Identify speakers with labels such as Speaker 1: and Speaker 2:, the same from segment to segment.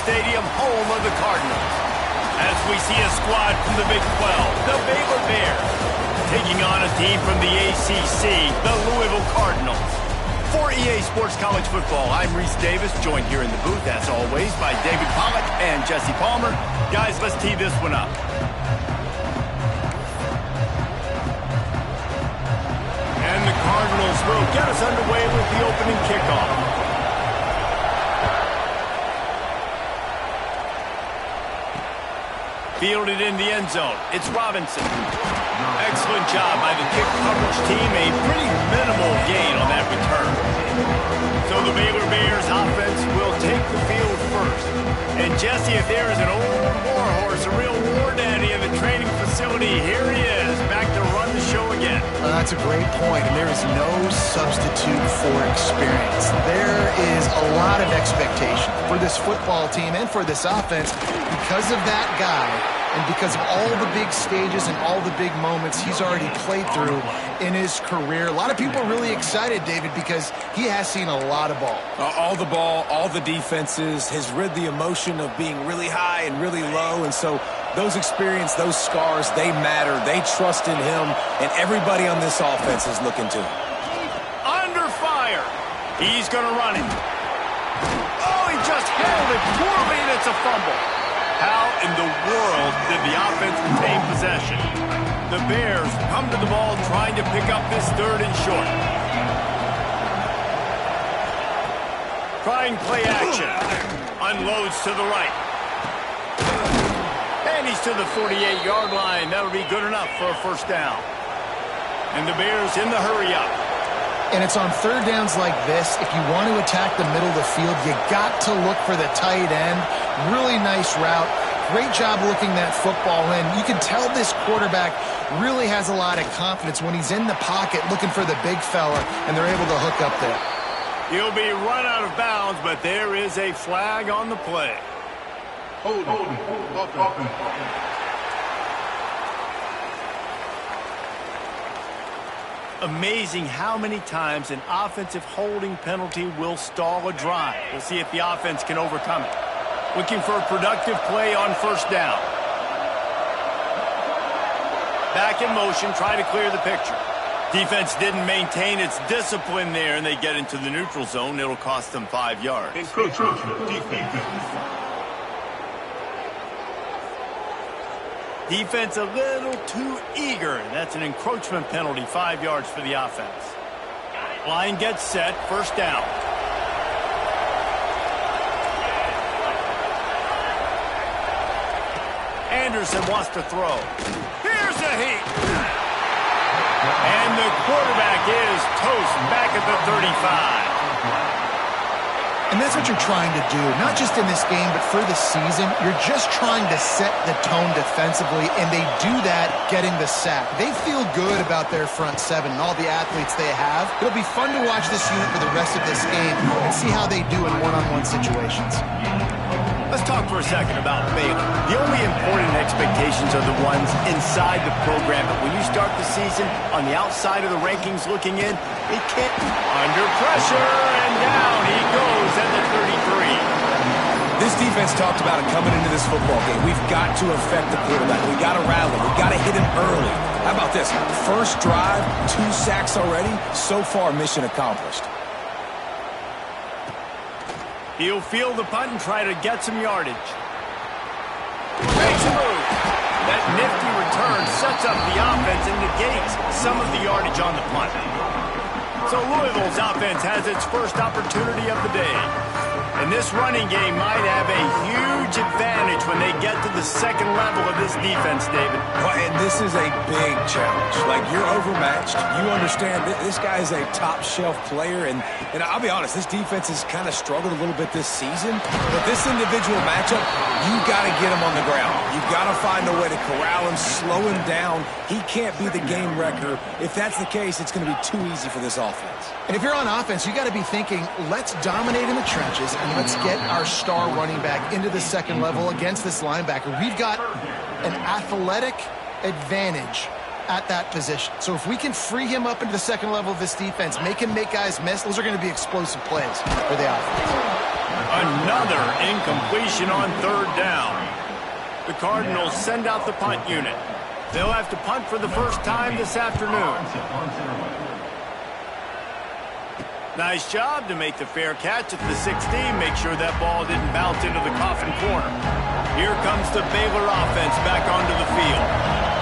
Speaker 1: Stadium, home of the Cardinals. As we see a squad from the Big 12, the Baylor Bears, taking on a team from the ACC, the Louisville Cardinals. For EA Sports College Football, I'm Reese Davis, joined here in the booth, as always, by David Pollack and Jesse Palmer. Guys, let's tee this one up. And the Cardinals will get us underway with the opening kickoff. Fielded in the end zone. It's Robinson. Excellent job by the kick coverage team. A pretty minimal gain on that return. So the Baylor Bears offense will take the field first. And Jesse, if there is an old warhorse, a real war daddy in the training facility, here he is, back to run the show again.
Speaker 2: That's a great point, and there is no substitute for experience. There is a lot of expectation for this football team and for this offense because of that guy. And because of all the big stages and all the big moments he's already played through in his career. A lot of people are really excited, David, because he has seen a lot of ball.
Speaker 3: All the ball, all the defenses, has rid the emotion of being really high and really low. And so those experience, those scars, they matter. They trust in him, and everybody on this offense is looking to him.
Speaker 1: Under fire. He's going to run it. Oh, he just handled it poorly, and it's a fumble. How in the world did the offense retain possession? The Bears come to the ball trying to pick up this third and short. Trying play action. Unloads to the right. And he's to the 48-yard line. That'll be good enough for a first down. And the Bears in the hurry up.
Speaker 2: And it's on third downs like this. If you want to attack the middle of the field, you got to look for the tight end. Really nice route. Great job looking that football in. You can tell this quarterback really has a lot of confidence when he's in the pocket looking for the big fella, and they're able to hook up there.
Speaker 1: He'll be run out of bounds, but there is a flag on the play.
Speaker 4: Hold on.
Speaker 1: Amazing how many times an offensive holding penalty will stall a drive. We'll see if the offense can overcome it. Looking for a productive play on first down. Back in motion, trying to clear the picture. Defense didn't maintain its discipline there, and they get into the neutral zone. It'll cost them 5 yards. Defense a little too eager. That's an encroachment penalty, 5 yards for the offense. Line gets set, first down. Anderson wants to throw. Here's a heat. And the quarterback is toast back at the 35.
Speaker 2: And that's what you're trying to do, not just in this game, but for the season. You're just trying to set the tone defensively, and they do that getting the sack. They feel good about their front seven and all the athletes they have. It'll be fun to watch this unit for the rest of this game and see how they do in one-on-one situations.
Speaker 1: Let's talk for a second about Baylor. The only important expectations are the ones inside the program. But when you start the season on the outside of the rankings looking in, it can't. Under pressure, and down he goes at the 33.
Speaker 3: This defense talked about it coming into this football game. We've got to affect the quarterback. We've got to rally. We've got to hit him early. How about this? First drive, 2 sacks already. So far, mission accomplished.
Speaker 1: He'll field the punt and try to get some yardage. Makes a move. That nifty return sets up the offense and negates some of the yardage on the punt. So Louisville's offense has its first opportunity of the day. And this running game might have a huge advantage when they get to the second level of this defense, David.
Speaker 3: Well, and this is a big challenge. Like, you're overmatched. You understand this guy is a top-shelf player. And I'll be honest, this defense has kind of struggled a little bit this season. But this individual matchup, you've got to get him on the ground. You've got to find a way to corral him, slow him down. He can't be the game wrecker. If that's the case, it's going to be too easy for this offense.
Speaker 2: And if you're on offense, you got to be thinking, let's dominate in the trenches and let's get our star running back into the second level against this linebacker. We've got an athletic advantage at that position. So if we can free him up into the second level of this defense, make him make guys miss, those are going to be explosive plays for the offense.
Speaker 1: Another incompletion on third down. The Cardinals send out the punt unit. They'll have to punt for the first time this afternoon. Nice job to make the fair catch at the 16. Make sure that ball didn't bounce into the coffin corner. Here comes the Baylor offense back onto the field.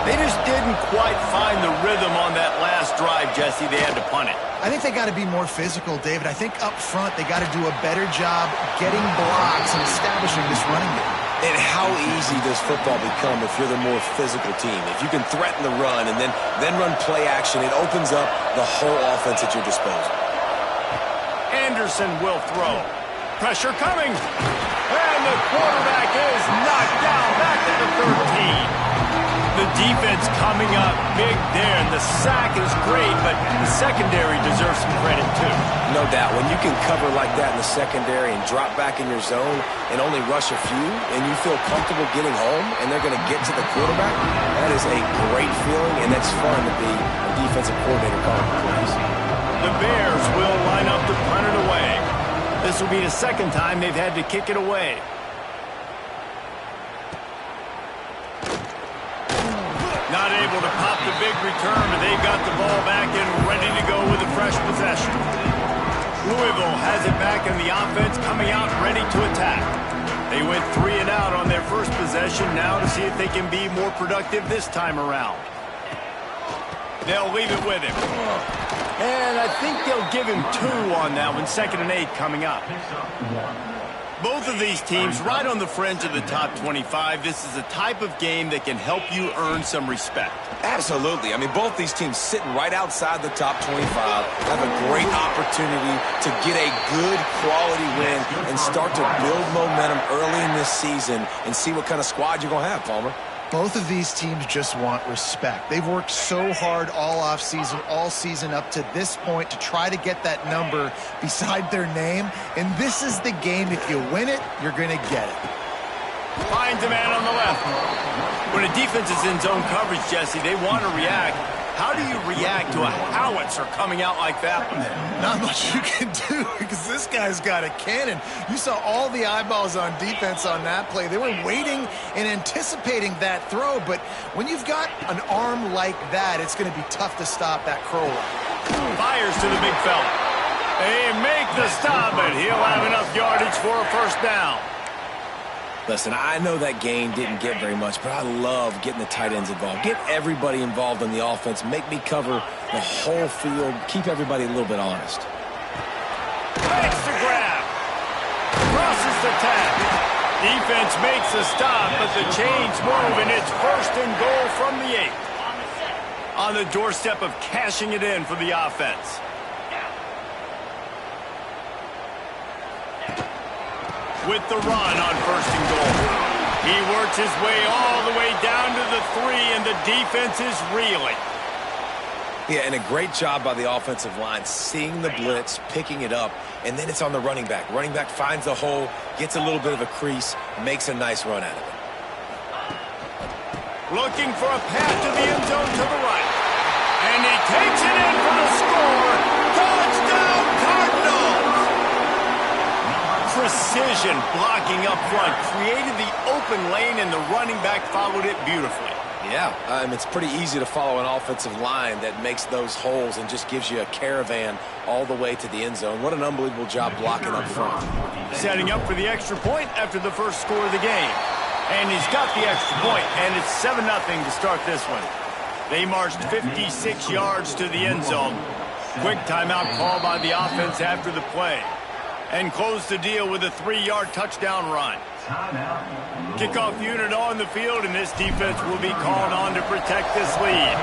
Speaker 1: They just didn't quite find the rhythm on that last drive, Jesse. They had to punt it.
Speaker 2: I think they got to be more physical, David. I think up front they got to do a better job getting blocks and establishing this running game.
Speaker 3: And how easy does football become if you're the more physical team? If you can threaten the run and then run play action, it opens up the whole offense at your disposal.
Speaker 1: Anderson will throw. Pressure coming. And the quarterback is knocked down back to the 13. The defense coming up big there, and the sack is great, but the secondary deserves some credit too.
Speaker 3: No doubt. When you can cover like that in the secondary and drop back in your zone and only rush a few, and you feel comfortable getting home, and they're going to get to the quarterback, that is a great feeling, and that's fun to be a defensive coordinator calling plays.
Speaker 1: The Bears will line up to punt it away. This will be the second time they've had to kick it away. Not able to pop the big return, but they've got the ball back and ready to go with a fresh possession. Louisville has it back in the offense, coming out ready to attack. They went 3 and out on their first possession, now to see if they can be more productive this time around. They'll leave it with him. And I think they'll give him 2 on that one, 2nd and 8 coming up. Both of these teams right on the fringe of the top 25. This is a type of game that can help you earn some respect.
Speaker 3: Absolutely. I mean, both these teams sitting right outside the top 25 have a great opportunity to get a good quality win and start to build momentum early in this season and see what kind of squad you're going to have, Palmer.
Speaker 2: Both of these teams just want respect. They've worked so hard all offseason, all season up to this point to try to get that number beside their name. And this is the game. If you win it, you're going to get it.
Speaker 1: Finds a man on the left. When a defense is in zone coverage, Jesse, they want to react. How do you react to a howitzer coming out like that one?
Speaker 2: Not much you can do because this guy's got a cannon. You saw all the eyeballs on defense on that play. They were waiting and anticipating that throw, but when you've got an arm like that, it's going to be tough to stop that curl run.
Speaker 1: Fires to the big fella. They make the stop, but he'll have enough yardage for a first down.
Speaker 3: Listen, I know that game didn't get very much, but I love getting the tight ends involved. Get everybody involved in the offense. Make me cover the whole field. Keep everybody a little bit honest.
Speaker 1: Makes the grab. Crosses the tag. Defense makes a stop, but the chains move, and it's 1st and goal from the 8. On the doorstep of cashing it in for the offense. With the run on 1st and goal. He works his way all the way down to the 3, and the defense is reeling.
Speaker 3: Yeah, and a great job by the offensive line, seeing the blitz, picking it up, and then it's on the running back. Running back finds the hole, gets a little bit of a crease, makes a nice run out of it.
Speaker 1: Looking for a path to the end zone to the right. And he takes it in for the score. Touchdown, Cardinals! Precision blocking up front created the open lane, and the running back followed it beautifully.
Speaker 3: Yeah, it's pretty easy to follow an offensive line that makes those holes and just gives you a caravan all the way to the end zone. What an unbelievable job blocking up front.
Speaker 1: Setting up for the extra point after the first score of the game. And he's got the extra point, and it's 7-0 to start this one. They marched 56 yards to the end zone. Quick timeout call by the offense after the play. And close the deal with a 3-yard touchdown run. Kickoff unit on the field, and this defense will be called on to protect this lead.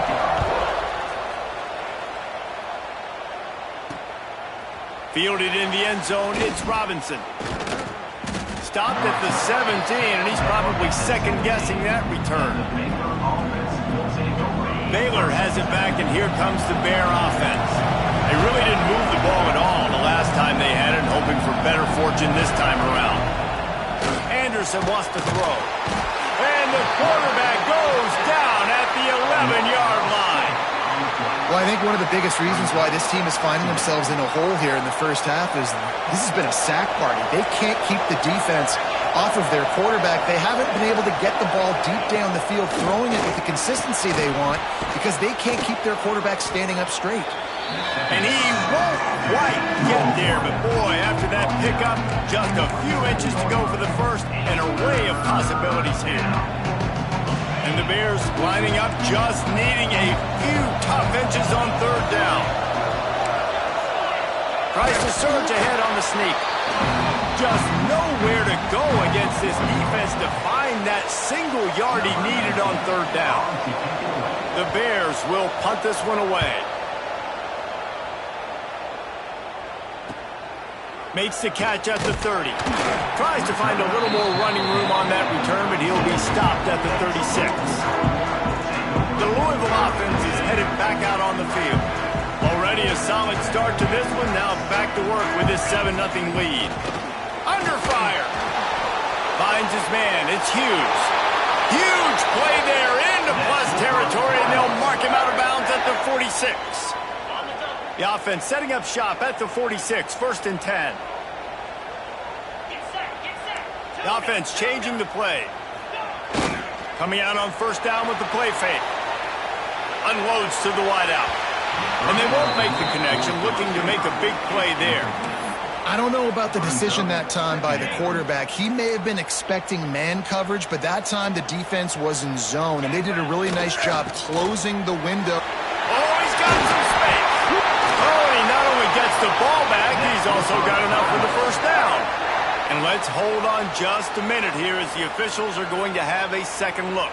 Speaker 1: Fielded in the end zone, it's Robinson. Stopped at the 17, and he's probably second-guessing that return. Baylor has it back, and here comes the Bear offense. They really didn't move the ball at all the last time they had it, hoping for better fortune this time around. Anderson wants to throw. And the quarterback goes down at the 11-yard line.
Speaker 2: Well, I think one of the biggest reasons why this team is finding themselves in a hole here in the first half is this has been a sack party. They can't keep the defense off of their quarterback. They haven't been able to get the ball deep down the field, throwing it with the consistency they want because they can't keep their quarterback standing up straight.
Speaker 1: And he won't quite get there, but boy, after that pickup, just a few inches to go for the first, an array of possibilities here. And the Bears lining up, just needing a few tough inches on third down. Tries to surge ahead on the sneak. Just nowhere to go against this defense to find that single yard he needed on third down. The Bears will punt this one away. Makes the catch at the 30. Tries to find a little more running room on that return, but he'll be stopped at the 36. The Louisville offense is headed back out on the field. Already a solid start to this one. Now back to work with his 7-0 lead. Under fire. Finds his man. It's Hughes. Huge play there into plus territory, and they'll mark him out of bounds at the 46. The offense setting up shop at the 46, 1st and 10. The offense changing the play. Coming out on first down with the play fake. Unloads to the wideout. And they won't make the connection, looking to make a big play there.
Speaker 2: I don't know about the decision that time by the quarterback. He may have been expecting man coverage, but that time the defense was in zone, and they did a really nice job closing the window.
Speaker 1: Oh, he's got some space. Oh, and he not only gets the ball back, he's also got enough for the first down. And let's hold on just a minute here as the officials are going to have a second look.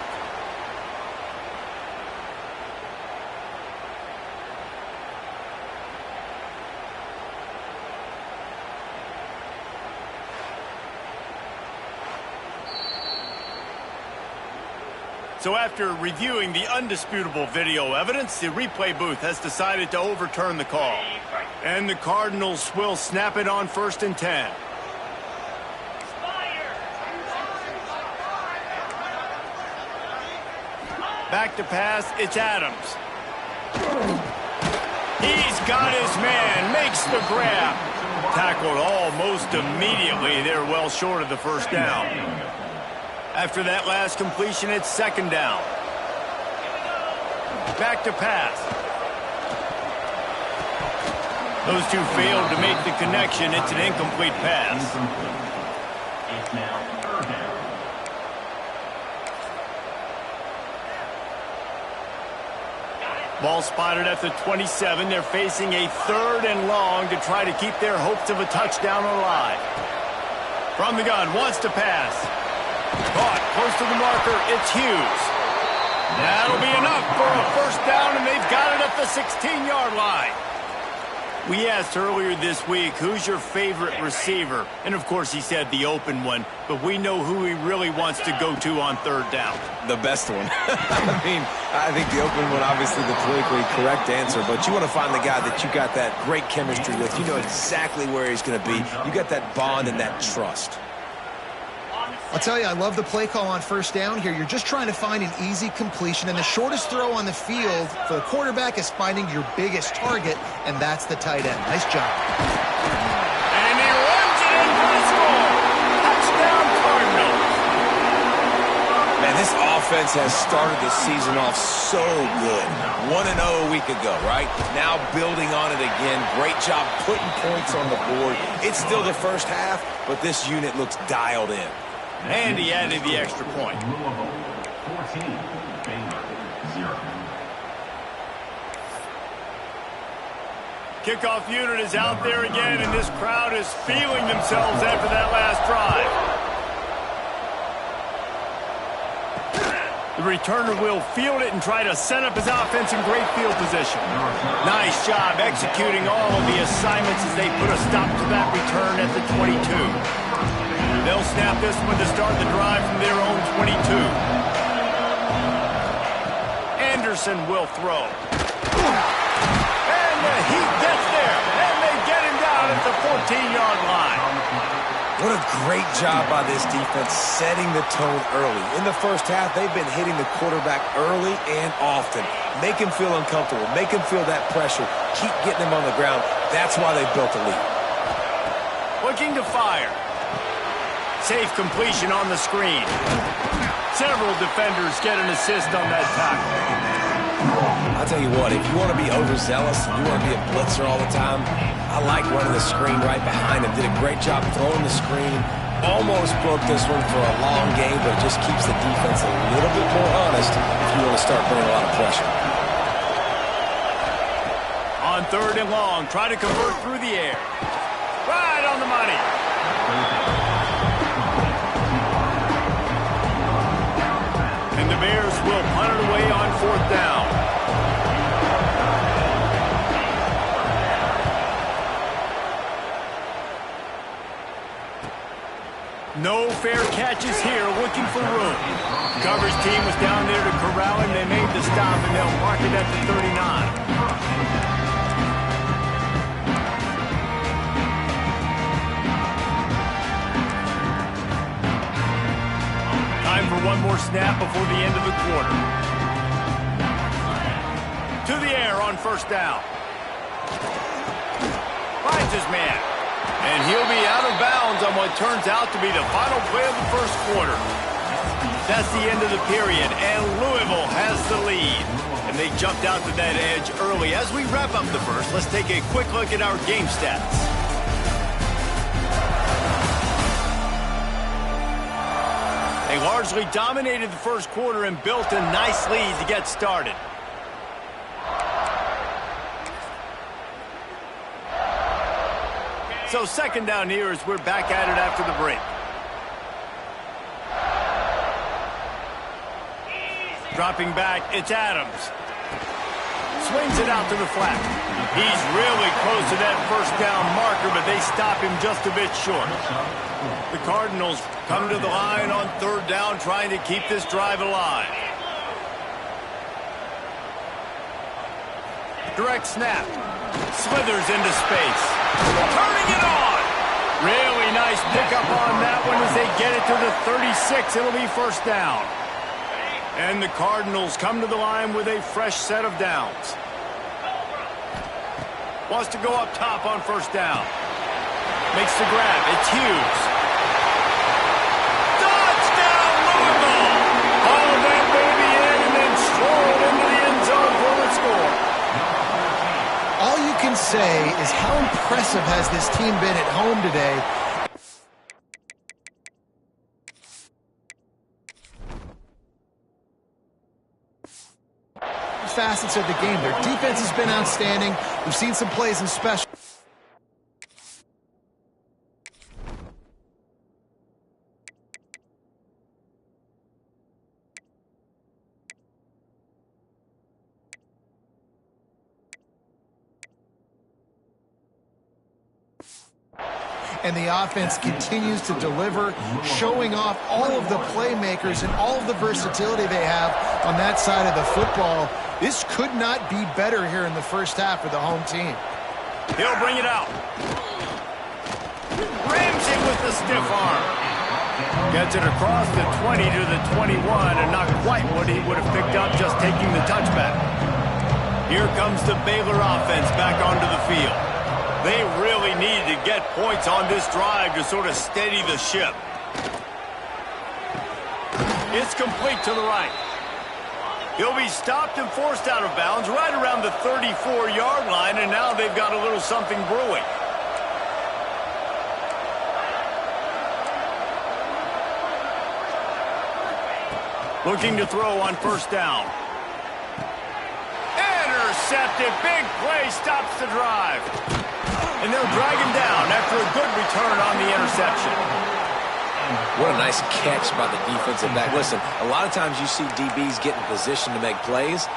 Speaker 1: So after reviewing the undisputable video evidence, the replay booth has decided to overturn the call. And the Cardinals will snap it on 1st and 10. Back to pass, it's Adams. He's got his man, makes the grab. Tackled almost immediately. They're well short of the first down. After that last completion, it's 2nd down. Back to pass. Those two failed to make the connection. It's an incomplete pass.
Speaker 4: It's now 3rd down.
Speaker 1: Ball spotted at the 27. They're facing a 3rd and long to try to keep their hopes of a touchdown alive. From the gun, wants to pass. Caught close to the marker. It's Hughes. That'll be enough for a first down, and they've got it at the 16-yard line. We asked earlier this week, who's your favorite receiver? And, of course, he said the open one, but we know who he really wants to go to on 3rd down.
Speaker 3: The best one. I think the open one, obviously the politically correct answer, but you want to find the guy that you got that great chemistry with. You know exactly where he's going to be. You got that bond and that trust.
Speaker 2: I'll tell you, I love the play call on 1st down here. You're just trying to find an easy completion, and the shortest throw on the field for the quarterback is finding your biggest target, and that's the tight end. Nice job.
Speaker 1: And he runs it in for the score. Touchdown, Cardinals.
Speaker 3: Man, this offense has started the season off so good. 1-0 a week ago, right? Now building on it again. Great job putting points on the board. It's still the first half, but this unit looks dialed in.
Speaker 1: And he added the extra point.
Speaker 4: Louisville 14, Baylor 0.
Speaker 1: Kickoff unit is out there again, and this crowd is feeling themselves after that last drive. The returner will field it and try to set up his offense in great field position. Nice job executing all of the assignments as they put a stop to that return at the 22. They'll snap this one to start the drive from their own 22. Anderson will throw. And he gets there, and they get him down at the 14-yard line.
Speaker 3: What a great job by this defense setting the tone early. In the first half, they've been hitting the quarterback early and often. Make him feel uncomfortable. Make him feel that pressure. Keep getting him on the ground. That's why they built the lead.
Speaker 1: Looking to fire. Safe completion on the screen. Several defenders get an assist on that tackle.
Speaker 3: I'll tell you what, if you want to be overzealous and you want to be a blitzer all the time, I like running the screen right behind him. Did a great job throwing the screen. Almost broke this one for a long game, but it just keeps the defense a little bit more honest if you want to start bringing a lot of pressure.
Speaker 1: On 3rd and long, try to convert through the air. Right on the money. And the Bears will punt it away on 4th down. No fair catches here, looking for room. Coverage team was down there to corral him. They made the stop, and they'll mark it at the 39. Time for one more snap before the end of the quarter. To the air on 1st down. Finds his man. And he'll be out of bounds on what turns out to be the final play of the 1st quarter. That's the end of the period, and Louisville has the lead. And they jumped out to that edge early. As we wrap up the 1st, let's take a quick look at our game stats. They largely dominated the 1st quarter and built a nice lead to get started. So 2nd down here as we're back at it after the break. Dropping back, it's Adams. Swings it out to the flat. He's really close to that 1st down marker, but they stop him just a bit short. The Cardinals come to the line on 3rd down, trying to keep this drive alive. Direct snap. Slithers into space. Turning it on. Really nice pickup on that one as they get it to the 36. It'll be 1st down. And the Cardinals come to the line with a fresh set of downs. Wants to go up top on 1st down. Makes the grab. It's Hughes. Touchdown, Louisville! All of that baby in and then strolled into the end zone for the score.
Speaker 2: All you can say is how impressive has this team been at home today. Facets of the game. Their defense has been outstanding. We've seen some plays in special. And the offense continues to deliver, showing off all of the playmakers and all of the versatility they have on that side of the football. This could not be better here in the 1st half for the home team.
Speaker 1: He'll bring it out. Rams it with the stiff arm. Gets it across the 20 to the 21, and not quite what he would have picked up just taking the touchback. Here comes the Baylor offense back onto the field. They really needed to get points on this drive to sort of steady the ship. It's complete to the right. He'll be stopped and forced out of bounds right around the 34-yard line, and now they've got a little something brewing. Looking to throw on 1st down. Intercepted. Big play stops the drive. And they'll drag him down after a good return on the interception.
Speaker 3: What a nice catch by the defensive back. Listen, a lot of times you see DBs get in position to make plays,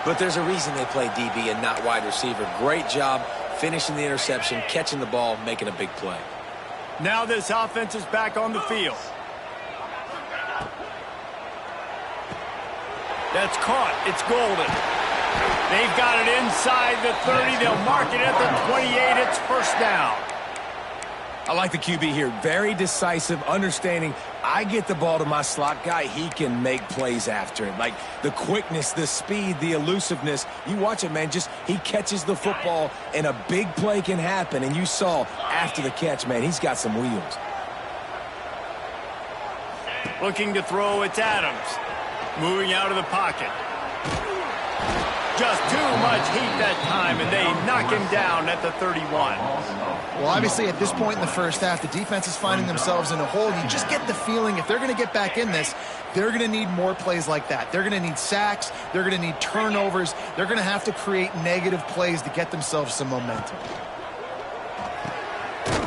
Speaker 3: but there's a reason they play DB and not wide receiver. Great job finishing the interception, catching the ball, making a big play.
Speaker 1: Now this offense is back on the field. That's caught. It's Golden. They've got it inside the 30. They'll mark it at the 28. It's 1st down.
Speaker 3: I like the QB here. Very decisive, understanding I get the ball to my slot guy, he can make plays after it. Like the quickness, the speed, the elusiveness. You watch it, man, just he catches the football and a big play can happen. And you saw after the catch, man, he's got some wheels.
Speaker 1: Looking to throw, it's Adams. Moving out of the pocket. Just too much heat that time, and they knock him down at the 31.
Speaker 2: Well, obviously, at this point in the first half, the defense is finding themselves in a hole. You just get the feeling if they're going to get back in this, they're going to need more plays like that. They're going to need sacks. They're going to need turnovers. They're going to have to create negative plays to get themselves some momentum.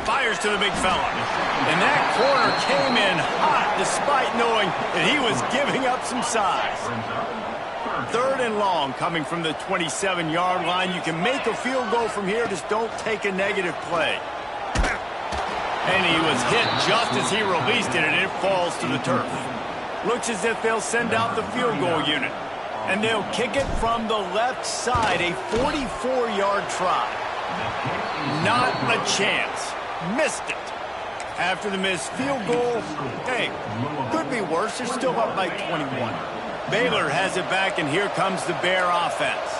Speaker 1: Fires to the big fella. And that corner came in hot despite knowing that he was giving up some size. 3rd and long coming from the 27-yard line. You can make a field goal from here, just don't take a negative play. And he was hit just as he released it, and it falls to the turf. Looks as if they'll send out the field goal unit. And they'll kick it from the left side, a 44-yard try. Not a chance. Missed it. After the missed field goal, hey, could be worse. They're still up by 21. Baylor has it back, and here comes the Bear offense.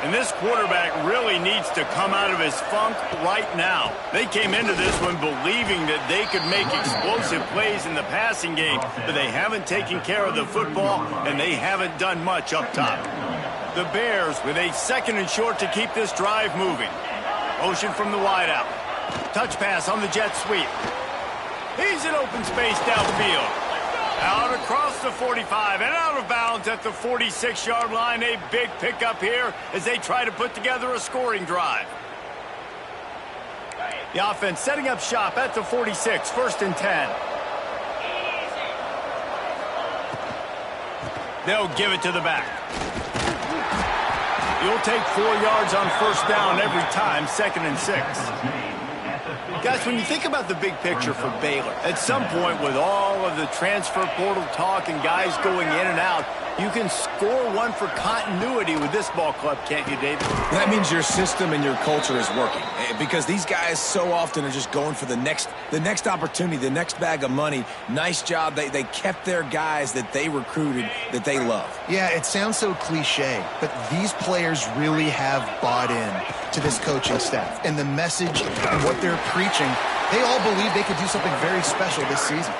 Speaker 1: And this quarterback really needs to come out of his funk right now. They came into this one believing that they could make explosive plays in the passing game, but they haven't taken care of the football, and they haven't done much up top. The Bears with a 2nd and short to keep this drive moving. Motion from the wideout. Touch pass on the jet sweep. He's in open space downfield. Out across the 45 and out of bounds at the 46-yard line. A big pickup here as they try to put together a scoring drive. The offense setting up shop at the 46, 1st and 10. They'll give it to the back. You'll take 4 yards on 1st down every time, 2nd and 6. Guys, when you think about the big picture for Baylor, at some point with all of the transfer portal talk and guys going in and out, you can score one for continuity with this ball club, can't you, David?
Speaker 3: That means your system and your culture is working, because these guys so often are just going for the next opportunity, the next bag of money. Nice job. They kept their guys that they recruited, that they love.
Speaker 2: Yeah, it sounds so cliche, but these players really have bought in to this coaching staff. And the message and what they're preaching, they all believe they could do something very special this season.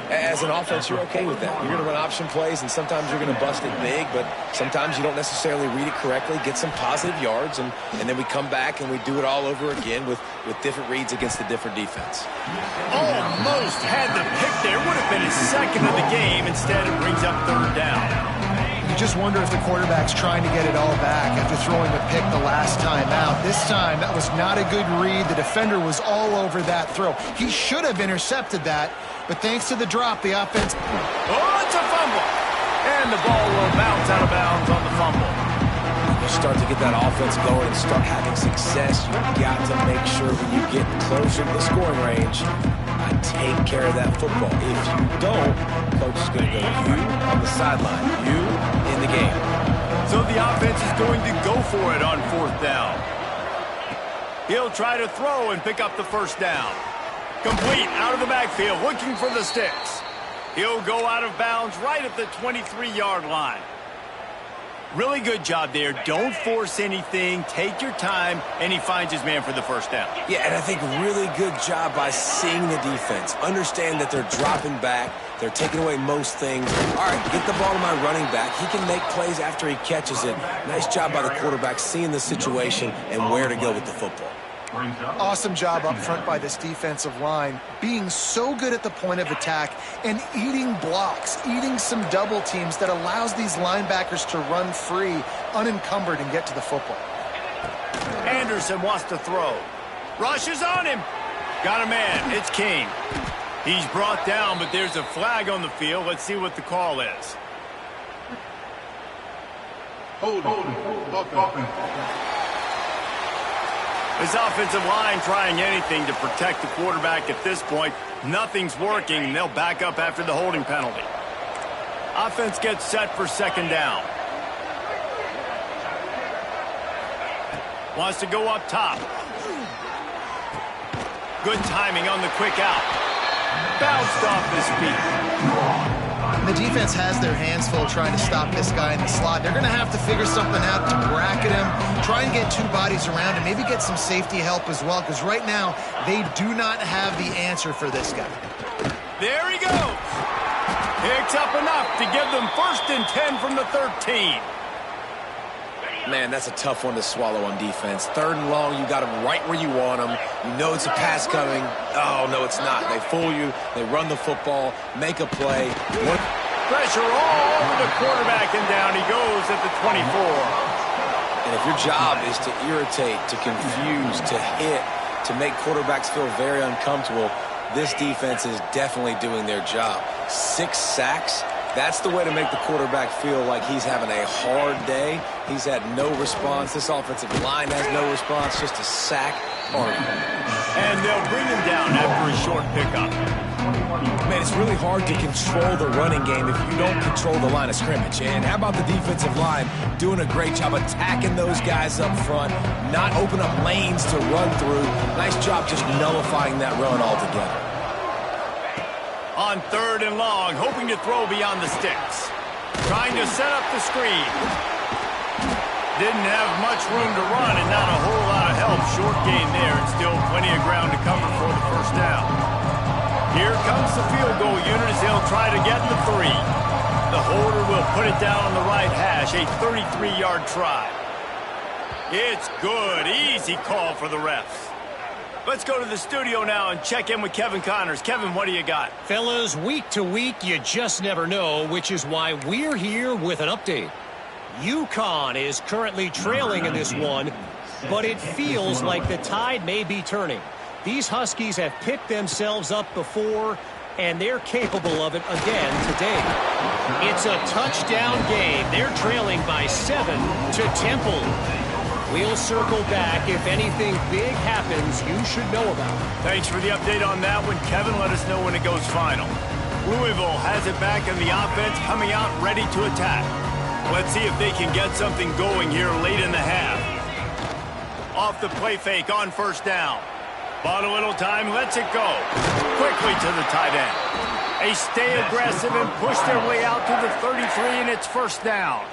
Speaker 3: As an offense, you're okay with that. You're going to run option plays, and sometimes you're going to bust it big, but sometimes you don't necessarily read it correctly, get some positive yards, and then we come back and we do it all over again with different reads against the different defense.
Speaker 1: Almost had the pick there. Would have been his 2nd of the game. Instead, it brings up 3rd down.
Speaker 2: You just wonder if the quarterback's trying to get it all back after throwing a pick the last time out. This time, that was not a good read. The defender was all over that throw. He should have intercepted that, but thanks to the drop, the offense...
Speaker 1: Oh, it's a fumble. And the ball will bounce out of bounds on the fumble.
Speaker 3: You start to get that offense going and start having success, you've got to make sure when you get closer to the scoring range, take care of that football. If you don't, coach is going to go you on the sideline, you in the game.
Speaker 1: So the offense is going to go for it on 4th down. He'll try to throw and pick up the 1st down. Complete out of the backfield, looking for the sticks. He'll go out of bounds right at the 23-yard line. Really good job there. Don't force anything. Take your time, and he finds his man for the 1st down.
Speaker 3: Yeah, and I think really good job by seeing the defense. Understand that they're dropping back. They're taking away most things. All right, get the ball to my running back. He can make plays after he catches it. Nice job by the quarterback seeing the situation and where to go with the football.
Speaker 2: Awesome job up front by this defensive line, being so good at the point of attack and eating blocks, eating some double teams that allows these linebackers to run free, unencumbered, and get to the football.
Speaker 1: Anderson wants to throw. Rushes on him. Got a man. It's King. He's brought down, but there's a flag on the field. Let's see what the call is.
Speaker 5: Hold on.
Speaker 1: This offensive line trying anything to protect the quarterback at this point. Nothing's working. They'll back up after the holding penalty. Offense gets set for 2nd down. Wants to go up top. Good timing on the quick out. Bounced off his feet.
Speaker 2: The defense has their hands full trying to stop this guy in the slot. They're going to have to figure something out to bracket him, try and get two bodies around him, maybe get some safety help as well, because right now they do not have the answer for this guy.
Speaker 1: There he goes. Picks up enough to give them 1st and 10 from the 13.
Speaker 3: Man, that's a tough one to swallow on defense. 3rd and long, you got them right where you want them. You know it's a pass coming. Oh, no, it's not. They fool you. They run the football, make a play.
Speaker 1: Pressure all over the quarterback, and down he goes at the 24.
Speaker 3: And if your job is to irritate, to confuse, to hit, to make quarterbacks feel very uncomfortable, this defense is definitely doing their job. 6 sacks. That's the way to make the quarterback feel like he's having a hard day. He's had no response. This offensive line has no response, just a sack party.
Speaker 1: And they'll bring him down after a short pickup.
Speaker 3: Man, it's really hard to control the running game if you don't control the line of scrimmage. And how about the defensive line doing a great job attacking those guys up front, not open up lanes to run through. Nice job just nullifying that run altogether.
Speaker 1: On 3rd and long, hoping to throw beyond the sticks. Trying to set up the screen. Didn't have much room to run and not a whole lot of help. Short gain there and still plenty of ground to cover for the 1st down. Here comes the field goal unit as they'll try to get the 3. The holder will put it down on the right hash, a 33-yard try. It's good. Easy call for the refs. Let's go to the studio now and check in with Kevin Connors. Kevin, what do you got?
Speaker 6: Fellas, week to week, you just never know, which is why we're here with an update. UConn is currently trailing in this one, but it feels like the tide may be turning. These Huskies have picked themselves up before, and they're capable of it again today. It's a touchdown game. They're trailing by 7 to Temple. We'll circle back. If anything big happens, you should know about it.
Speaker 1: Thanks for the update on that one, Kevin. Let us know when it goes final. Louisville has it back in the offense, coming out ready to attack. Let's see if they can get something going here late in the half. Off the play fake on 1st down. Bought a little time, lets it go. Quickly to the tight end. They stay aggressive and push their way out to the 33, and it's 1st down.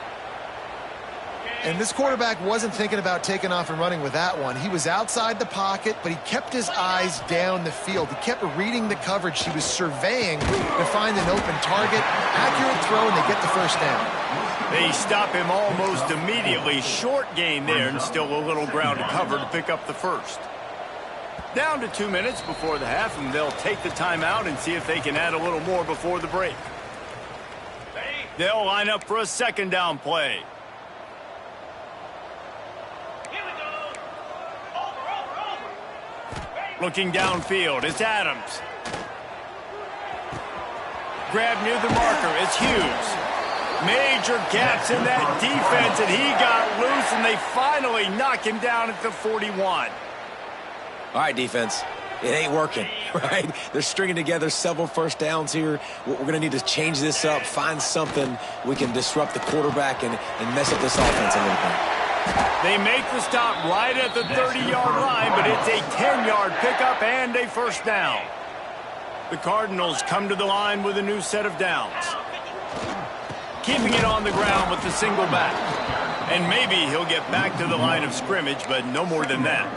Speaker 2: And this quarterback wasn't thinking about taking off and running with that one. He was outside the pocket, but he kept his eyes down the field. He kept reading the coverage. He was surveying to find an open target. Accurate throw, and they get the 1st down.
Speaker 1: They stop him almost immediately. Short gain there, and still a little ground to cover to pick up the 1st. Down to 2 minutes before the half, and they'll take the timeout and see if they can add a little more before the break. They'll line up for a 2nd down play. Looking downfield, it's Adams. Grab near the marker, it's Hughes. Major gaps in that defense, and he got loose, and they finally knock him down at the 41.
Speaker 3: All right, defense. It ain't working, right? They're stringing together several 1st downs here. We're going to need to change this up, find something we can disrupt the quarterback and mess up this offense a little bit.
Speaker 1: They make the stop right at the 30-yard line, but it's a 10-yard pickup and a 1st down. The Cardinals come to the line with a new set of downs. Keeping it on the ground with the single back. And maybe he'll get back to the line of scrimmage, but no more than that.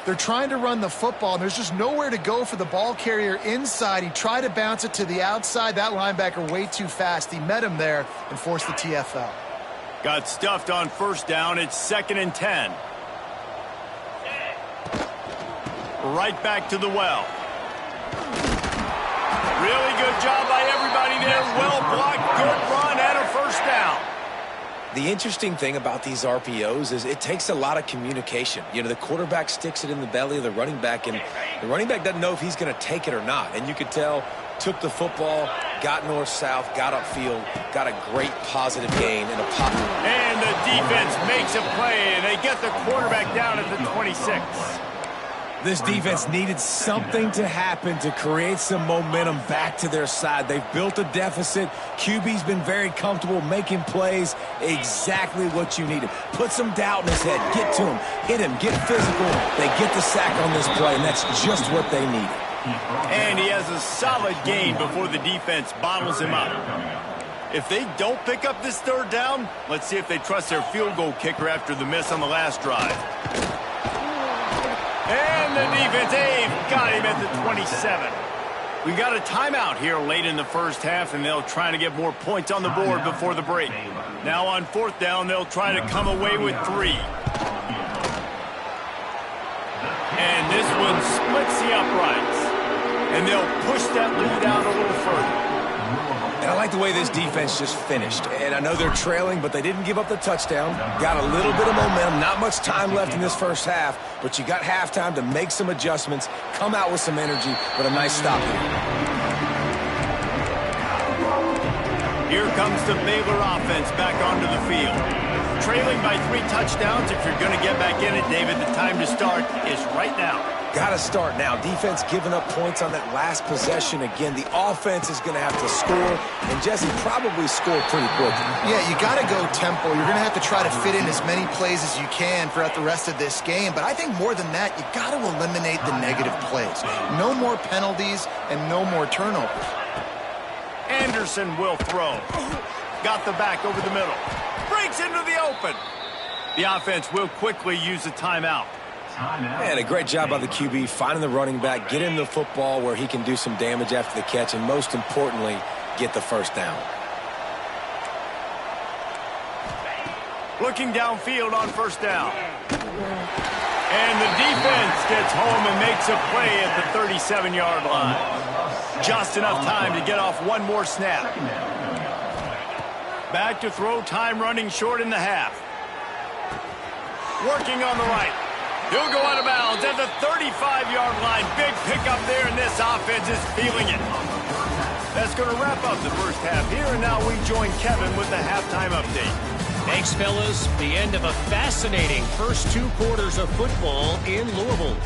Speaker 2: They're trying to run the football, and there's just nowhere to go for the ball carrier inside. He tried to bounce it to the outside. That linebacker way too fast. He met him there and forced the TFL.
Speaker 1: Got stuffed on 1st down. It's 2nd and 10. Right back to the well. Really good job by everybody there. Well blocked, good run, and a 1st down.
Speaker 3: The interesting thing about these RPOs is it takes a lot of communication. You know, the quarterback sticks it in the belly of the running back, and the running back doesn't know if he's going to take it or not. And you could tell, took the football, got north-south, got upfield, got a great positive gain in a pocket.
Speaker 1: And the defense makes a play, and they get the quarterback down at the 26.
Speaker 3: This defense needed something to happen to create some momentum back to their side. They've built a deficit. QB's been very comfortable making plays. Exactly what you needed. Put some doubt in his head. Get to him. Hit him. Get physical. They get the sack on this play, and that's just what they need.
Speaker 1: And he has a solid gain before the defense bottles him up. If they don't pick up this third down, let's see if they trust their field goal kicker after the miss on the last drive. And the defense, got him at the 27. We got a timeout here late in the first half, and they'll try to get more points on the board before the break. Now on fourth down, they'll try to come away with 3. And this one splits the uprights. And they'll push that lead out a little further.
Speaker 3: And I like the way this defense just finished. And I know they're trailing, but they didn't give up the touchdown. Got a little bit of momentum. Not much time left in this first half, but you got halftime to make some adjustments, come out with some energy, but a nice stop here.
Speaker 1: Here comes the Baylor offense back onto the field. Trailing by 3 touchdowns. If you're going to get back in it, David, the time to start is right now.
Speaker 3: Got to start now. Defense giving up points on that last possession. Again, the offense is going to have to score, and Jesse probably scored pretty quickly.
Speaker 2: Yeah, you got to go tempo. You're going to have to try to fit in as many plays as you can throughout the rest of this game. But I think more than that, you got to eliminate the negative plays. No more penalties and no more turnovers.
Speaker 1: Anderson will throw. Got the back over the middle. Breaks into the open. The offense will quickly use a timeout.
Speaker 3: And a great job by the QB finding the running back, get him the football where he can do some damage after the catch, and most importantly, get the first down.
Speaker 1: Looking downfield on first down. And the defense gets home and makes a play at the 37-yard line. Just enough time to get off one more snap. Back to throw, time running short in the half. Working on the right. He'll go out of bounds at the 35-yard line. Big pickup there, and this offense is feeling it. That's going to wrap up the first half here, and now we join Kevin with the halftime update.
Speaker 6: Thanks, fellas. The end of a fascinating first 2 quarters of football in Louisville.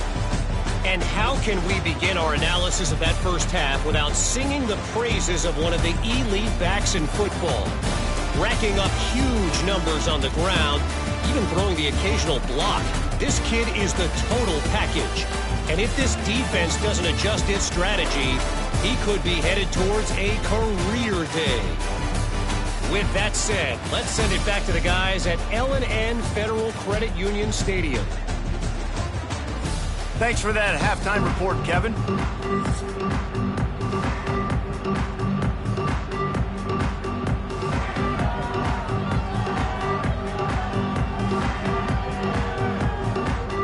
Speaker 6: And how can we begin our analysis of that first half without singing the praises of one of the elite backs in football? Racking up huge numbers on the ground, even throwing the occasional block. This kid is the total package. And if this defense doesn't adjust its strategy, he could be headed towards a career day. With that said, let's send it back to the guys at L&N Federal Credit Union Stadium.
Speaker 1: Thanks for that halftime report, Kevin.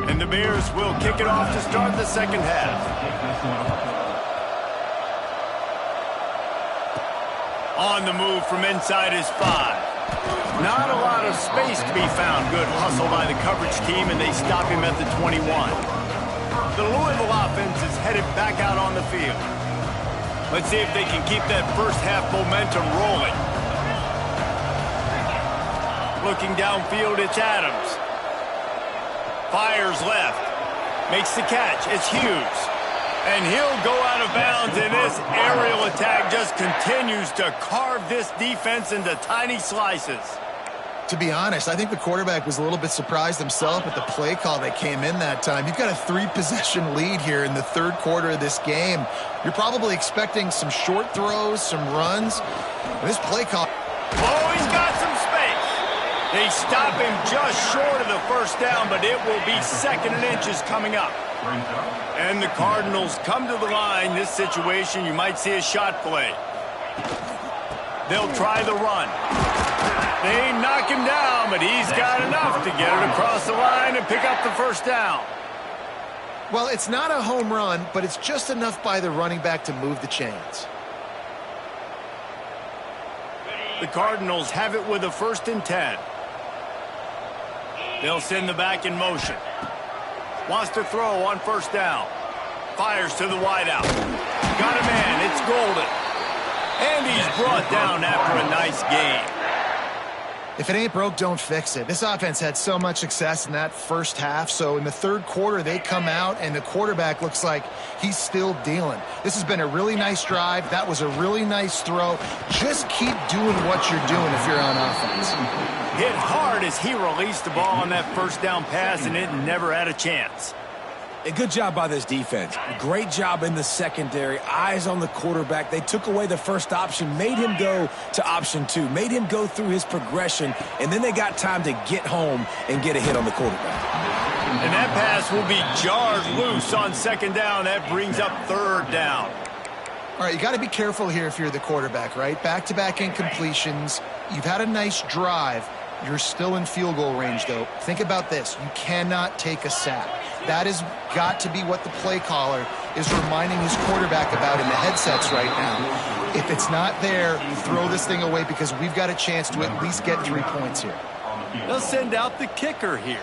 Speaker 1: And the Bears will kick it off to start the second half. On the move from inside is 5. Not a lot of space to be found. Good hustle by the coverage team, and they stop him at the 21. The Louisville offense is headed back out on the field. Let's see if they can keep that first half momentum rolling. Looking downfield, it's Adams. Fires left. Makes the catch. It's Hughes. And he'll go out of bounds, and this aerial attack just continues to carve this defense into tiny slices.
Speaker 2: To be honest, I think the quarterback was a little bit surprised himself at the play call that came in that time. You've got a 3-possession lead here in the third quarter of this game. You're probably expecting some short throws, some runs. And this play call...
Speaker 1: Oh, he's got some space. They stop him just short of the first down, but it will be 2nd and inches coming up. And the Cardinals come to the line. This situation, you might see a shot play. They'll try the run. They knock him down, but he's got enough to get it across the line and pick up the first down.
Speaker 2: Well, it's not a home run, but it's just enough by the running back to move the chains.
Speaker 1: The Cardinals have it with a 1st and 10. They'll send the back in motion. Wants to throw on first down. Fires to the wideout. Got a man. It's Golden. And he's brought down after a nice gain.
Speaker 2: If it ain't broke, don't fix it. This offense had so much success in that first half, so in the third quarter, they come out, and the quarterback looks like he's still dealing. This has been a really nice drive. That was a really nice throw. Just keep doing what you're doing if you're on offense.
Speaker 1: Hit hard as he released the ball on that first down pass, and it never had a chance.
Speaker 3: A good job by this defense. Great job in the secondary. Eyes on the quarterback. They took away the first option, made him go to option 2, made him go through his progression, and then they got time to get home and get a hit on the quarterback.
Speaker 1: And that pass will be jarred loose on second down. That brings up third down.
Speaker 2: All right, you got to be careful here if you're the quarterback, right? Back-to-back incompletions. You've had a nice drive. You're still in field goal range, though. Think about this. You cannot take a sack. That has got to be what the play caller is reminding his quarterback about in the headsets right now. If it's not there, throw this thing away because we've got a chance to at least get 3 points here.
Speaker 1: They'll send out the kicker here.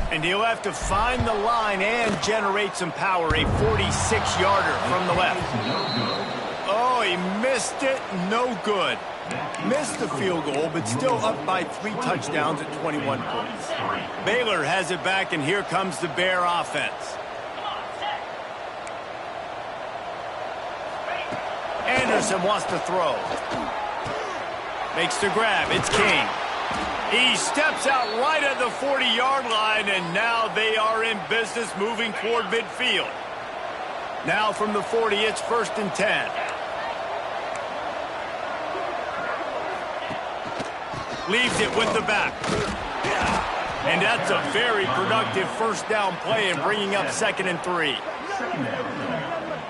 Speaker 1: And he'll have to find the line and generate some power. A 46-yarder from the left. Oh, he missed it. No good. Missed the field goal, but still up by 3 touchdowns at 21 points. Baylor has it back, and here comes the Bear offense. Anderson wants to throw. Makes the grab. It's King. He steps out right at the 40-yard line, and now they are in business moving toward midfield. Now from the 40, it's 1st and 10. Leaves it with the back. And that's a very productive first down play and bringing up 2nd and 3.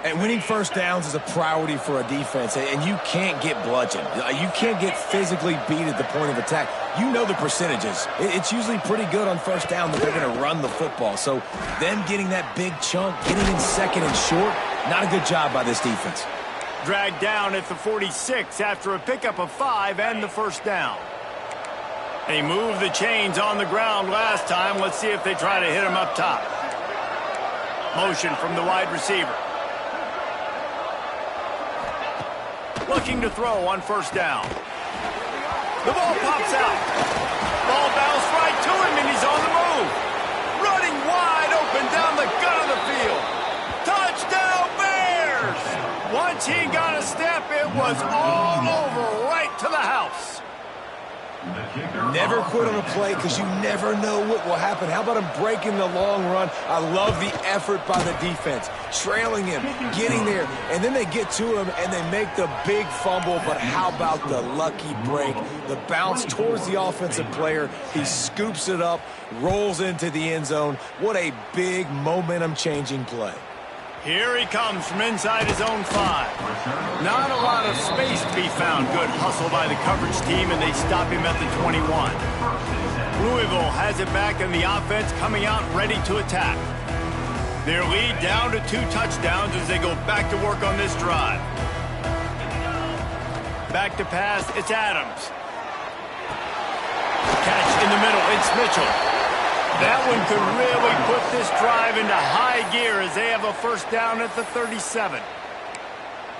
Speaker 3: And winning first downs is a priority for a defense, and you can't get bludgeoned. You can't get physically beat at the point of attack. You know the percentages. It's usually pretty good on first down that they're going to run the football. So them getting that big chunk, getting in 2nd and short, not a good job by this defense.
Speaker 1: Dragged down at the 46 after a pickup of 5 and the first down. They moved the chains on the ground last time. Let's see if they try to hit him up top. Motion from the wide receiver. Looking to throw on first down. The ball pops out. Ball bounced right to him, and he's on the move. Running wide open down the gut of the field. Touchdown, Bears! Once he got a step, it was all over right to the house.
Speaker 3: Never quit on a play because you never know what will happen. How about him breaking the long run? I love the effort by the defense. Trailing him, getting there, and then they get to him and they make the big fumble. But how about the lucky break? The bounce towards the offensive player. He scoops it up, rolls into the end zone. What a big momentum-changing play.
Speaker 1: Here he comes from inside his own 5. Not a lot of space to be found. Good hustle by the coverage team, and they stop him at the 21. Louisville has it back, and the offense coming out ready to attack. Their lead down to 2 touchdowns as they go back to work on this drive. Back to pass, it's Adams. Catch in the middle, it's Mitchell. That one could really put this drive into high gear as they have a first down at the 37.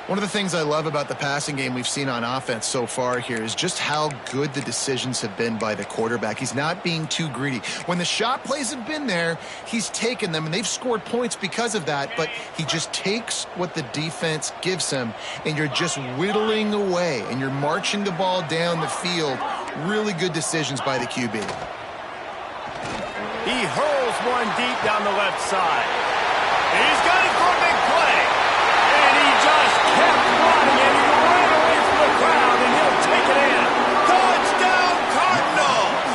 Speaker 2: One of the things I love about the passing game we've seen on offense so far here is just how good the decisions have been by the quarterback. He's not being too greedy. When the shot plays have been there, he's taken them, and they've scored points because of that, but he just takes what the defense gives him, and you're just whittling away, and you're marching the ball down the field. Really good decisions by the QB.
Speaker 1: He hurls one deep down the left side. He's got it for a big play. And he just kept running, and he ran away from the crowd, and he'll take it in. Touchdown, Cardinals!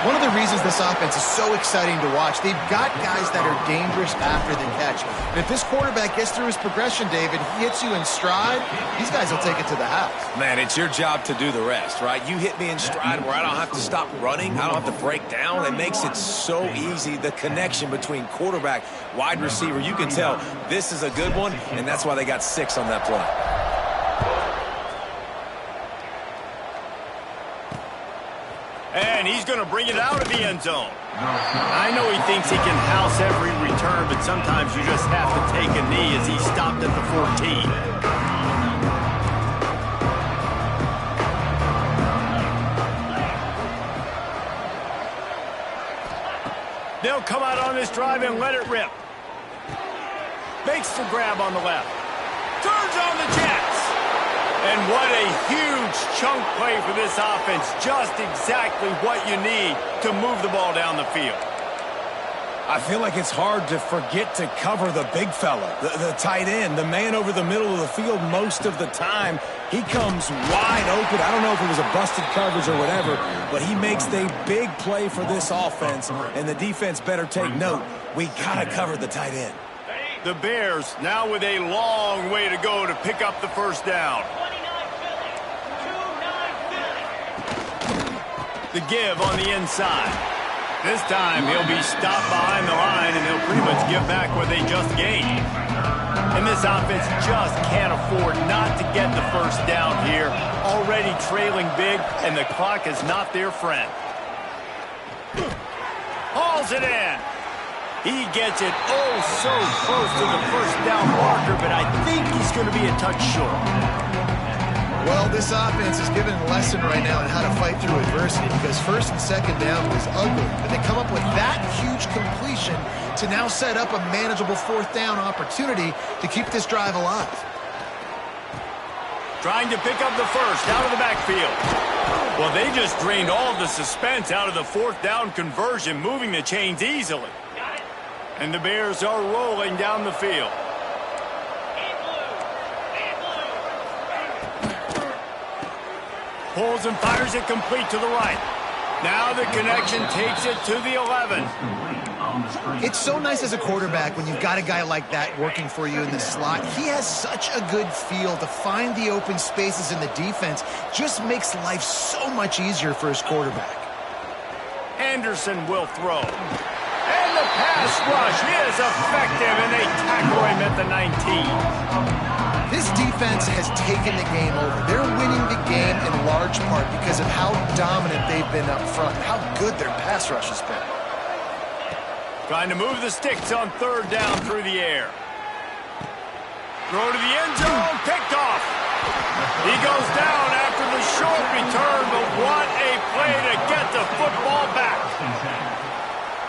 Speaker 2: One of the reasons this offense is so exciting to watch, they've got guys that are dangerous after the catch. And if this quarterback gets through his progression, David, he hits you in stride, these guys will take it to the house.
Speaker 3: Man, it's your job to do the rest, right? You hit me in stride where I don't have to stop running. I don't have to break down. It makes it so easy, the connection between quarterback, wide receiver. You can tell this is a good one, and that's why they got 6 on that play.
Speaker 1: And he's going to bring it out of the end zone. I know he thinks he can house every return, but sometimes you just have to take a knee as he stopped at the 14. on this drive and let it rip. Makes the grab on the left. Turns on the Jets. And what a huge chunk play for this offense. Just exactly what you need to move the ball down the field.
Speaker 3: I feel like it's hard to forget to cover the big fella, the tight end, the man over the middle of the field most of the time. He comes wide open. I don't know if it was a busted coverage or whatever, but he makes the big play for this offense, and the defense better take note. We got to cover the tight end.
Speaker 1: The Bears now with a long way to go to pick up the first down. The give on the inside. This time, he'll be stopped behind the line, and they'll pretty much give back what they just gained. And this offense just can't afford not to get the first down here. Already trailing big, and the clock is not their friend. Hauls it in. He gets it oh so close to the first down marker, but I think he's going to be a touch short.
Speaker 2: Well, this offense is given a lesson right now on how to fight through adversity, because first and second down was ugly, but they come up with that huge completion to now set up a manageable fourth down opportunity to keep this drive alive.
Speaker 1: Trying to pick up the first out of the backfield. Well, they just drained all of the suspense out of the fourth down conversion, moving the chains easily. And the Bears are rolling down the field. Pulls and fires it complete to the right. Now the connection takes it to the 11.
Speaker 2: It's so nice as a quarterback when you've got a guy like that working for you in the slot. He has such a good feel to find the open spaces in the defense. Just makes life so much easier for his quarterback.
Speaker 1: Anderson will throw. And the pass rush is effective, and they tackle him at the 19.
Speaker 2: This defense has taken the game over. They're winning the game in large part because of how dominant they've been up front, how good their pass rush has been.
Speaker 1: Trying to move the sticks on third down through the air. Throw to the end zone, picked off. He goes down after the short return, but what a play to get the football back.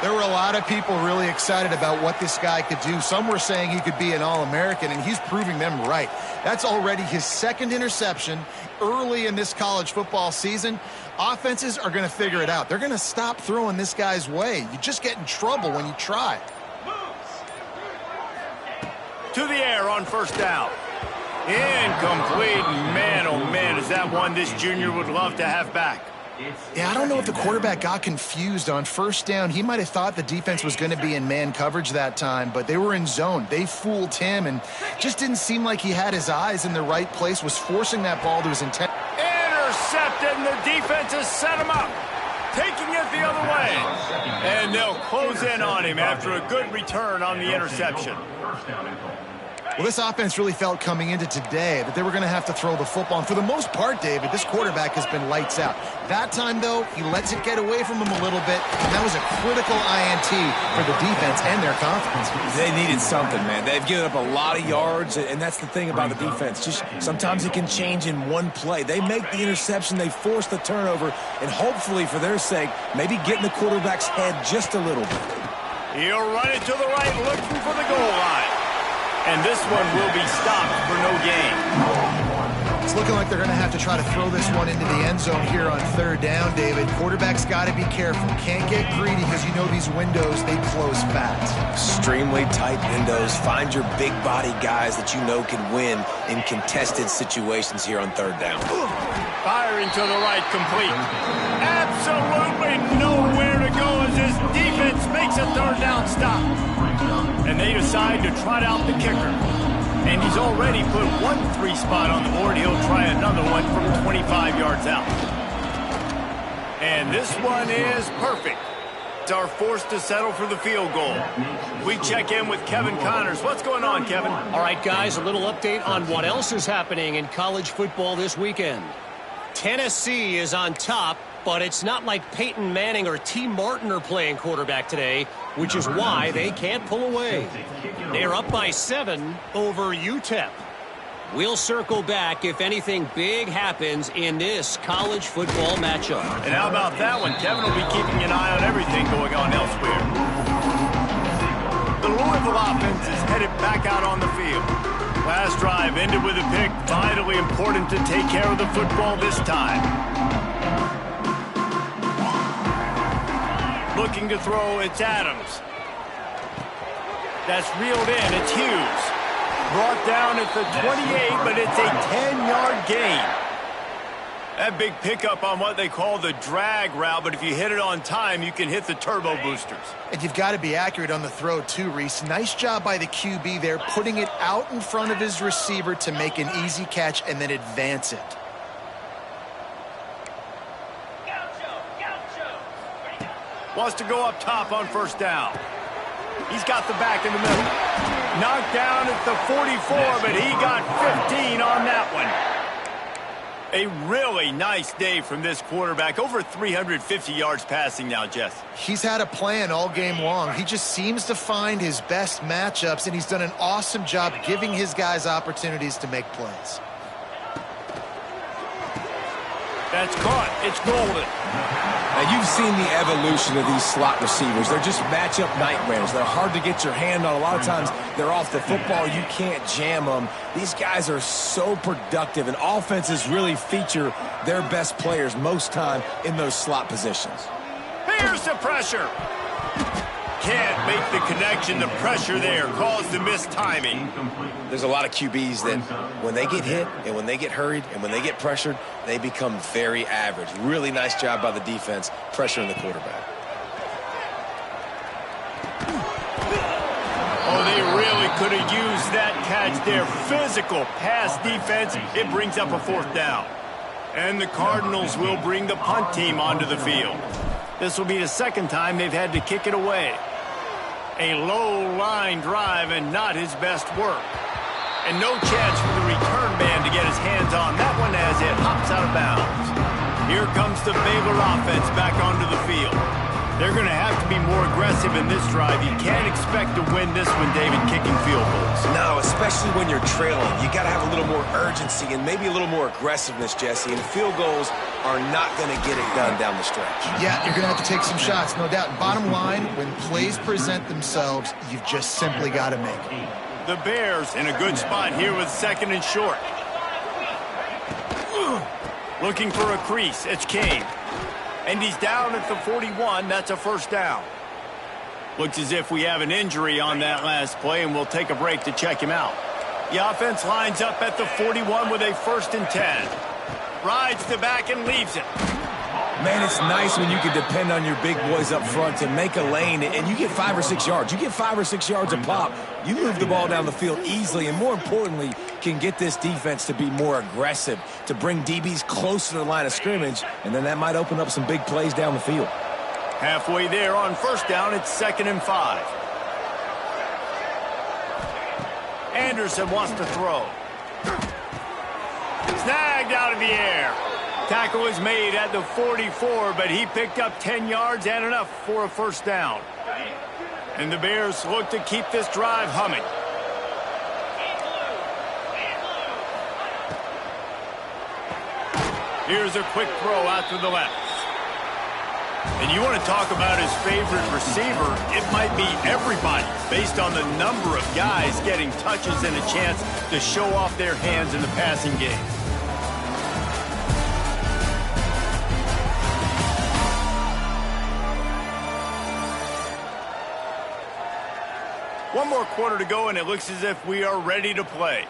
Speaker 2: There were a lot of people really excited about what this guy could do. Some were saying he could be an All-American, and he's proving them right. That's already his second interception early in this college football season. Offenses are going to figure it out. They're going to stop throwing this guy's way. You just get in trouble when you try.
Speaker 1: To the air on first down. Incomplete. Man, oh man, is that one this junior would love to have back.
Speaker 2: Yeah, I don't know if the quarterback got confused on first down. He might have thought the defense was going to be in man coverage that time, but they were in zone. They fooled him and just didn't seem like he had his eyes in the right place, was forcing that ball to his intent.
Speaker 1: Intercepted, and the defense has set him up. Taking it the other way. And they'll close in on him after a good return on the interception.
Speaker 2: Well, this offense really felt coming into today that they were going to have to throw the football. And for the most part, David, this quarterback has been lights out. That time, though, he lets it get away from him a little bit, and that was a critical INT for the defense and their confidence.
Speaker 3: They needed something, man. They've given up a lot of yards, and that's the thing about the defense. Just sometimes it can change in one play. They make the interception, they force the turnover, and hopefully, for their sake, maybe get in the quarterback's head just a little bit.
Speaker 1: He'll run it to the right, looking for the goal line. And this one will be stopped for no gain.
Speaker 2: It's looking like they're going to have to try to throw this one into the end zone here on third down, David. Quarterback's got to be careful. Can't get greedy because you know these windows, they close fast.
Speaker 3: Extremely tight windows. Find your big body guys that you know can win in contested situations here on third down.
Speaker 1: Firing to the right, complete. Absolutely nowhere to go as this defense makes a third down stop. And they decide to trot out the kicker. And he's already put one 3 spot on the board. He'll try another one from 25 yards out. And this one is perfect. Are forced to settle for the field goal. We check in with Kevin Connors. What's going on, Kevin?
Speaker 6: All right, guys, a little update on what else is happening in college football this weekend. Tennessee is on top, but it's not like Peyton Manning or T. Martin are playing quarterback today, which is why they can't pull away. They're up by 7 over UTEP. We'll circle back if anything big happens in this college football matchup.
Speaker 1: And how about that one? Kevin will be keeping an eye on everything going on elsewhere. Louisville offense is headed back out on the field. Last drive ended with a pick. Vitally important to take care of the football this time. Looking to throw, it's Adams. That's reeled in, it's Hughes. Brought down at the 28, but it's a 10-yard gain. That big pickup on what they call the drag route, but if you hit it on time, you can hit the turbo boosters.
Speaker 2: And you've got to be accurate on the throw too, Reese. Nice job by the QB there, putting it out in front of his receiver to make an easy catch and then advance it.
Speaker 1: Wants to go up top on first down. He's got the back in the middle. Knocked down at the 44, but he got 15 on that one. A really nice day from this quarterback. Over 350 yards passing now, Jess.
Speaker 2: He's had a plan all game long. He just seems to find his best matchups, and he's done an awesome job giving his guys opportunities to make plays.
Speaker 1: That's caught. It's golden.
Speaker 3: Now, you've seen the evolution of these slot receivers. They're just matchup nightmares. They're hard to get your hand on. A lot of times, they're off the football. You can't jam them. These guys are so productive, and offenses really feature their best players most time in those slot positions.
Speaker 1: Here's the pressure. Can't make the connection. The pressure there caused the missed timing.
Speaker 3: There's a lot of QBs that when they get hit and when they get hurried and when they get pressured, they become very average. Really nice job by the defense pressuring the quarterback.
Speaker 1: Oh, they really could have used that catch there. Physical pass defense. It brings up a fourth down. And the Cardinals will bring the punt team onto the field. This will be the second time they've had to kick it away. A low-line drive and not his best work. And no chance for the return man to get his hands on that one as it hops out of bounds. Here comes the Baylor offense back onto the field. They're going to have to be more aggressive in this drive. You can't expect to win this one, David, kicking field goals.
Speaker 3: No, especially when you're trailing. You got to have a little more urgency and maybe a little more aggressiveness, Jesse. And field goals are not going to get it done down the stretch.
Speaker 2: Yeah, you're going to have to take some shots, no doubt. Bottom line, when plays present themselves, you've just simply got to make them.
Speaker 1: The Bears in a good spot here with second and short. Looking for a crease. It's Kane. And he's down at the 41. That's a first down. Looks as if we have an injury on that last play, and we'll take a break to check him out. The offense lines up at the 41 with a 1st and 10. Rides the back and leaves it.
Speaker 3: Man, it's nice when you can depend on your big boys up front to make a lane, and you get 5 or 6 yards. You get 5 or 6 yards a pop. You move the ball down the field easily, and more importantly, can get this defense to be more aggressive, to bring DBs close to the line of scrimmage, and then that might open up some big plays down the field.
Speaker 1: Halfway there on first down, it's 2nd and 5. Anderson wants to throw. Snagged out of the air. Tackle is made at the 44, but he picked up 10 yards and enough for a first down. And the Bears look to keep this drive humming. Here's a quick throw out to the left. And you want to talk about his favorite receiver, it might be everybody based on the number of guys getting touches and a chance to show off their hands in the passing game. One more quarter to go, and it looks as if we are ready to play.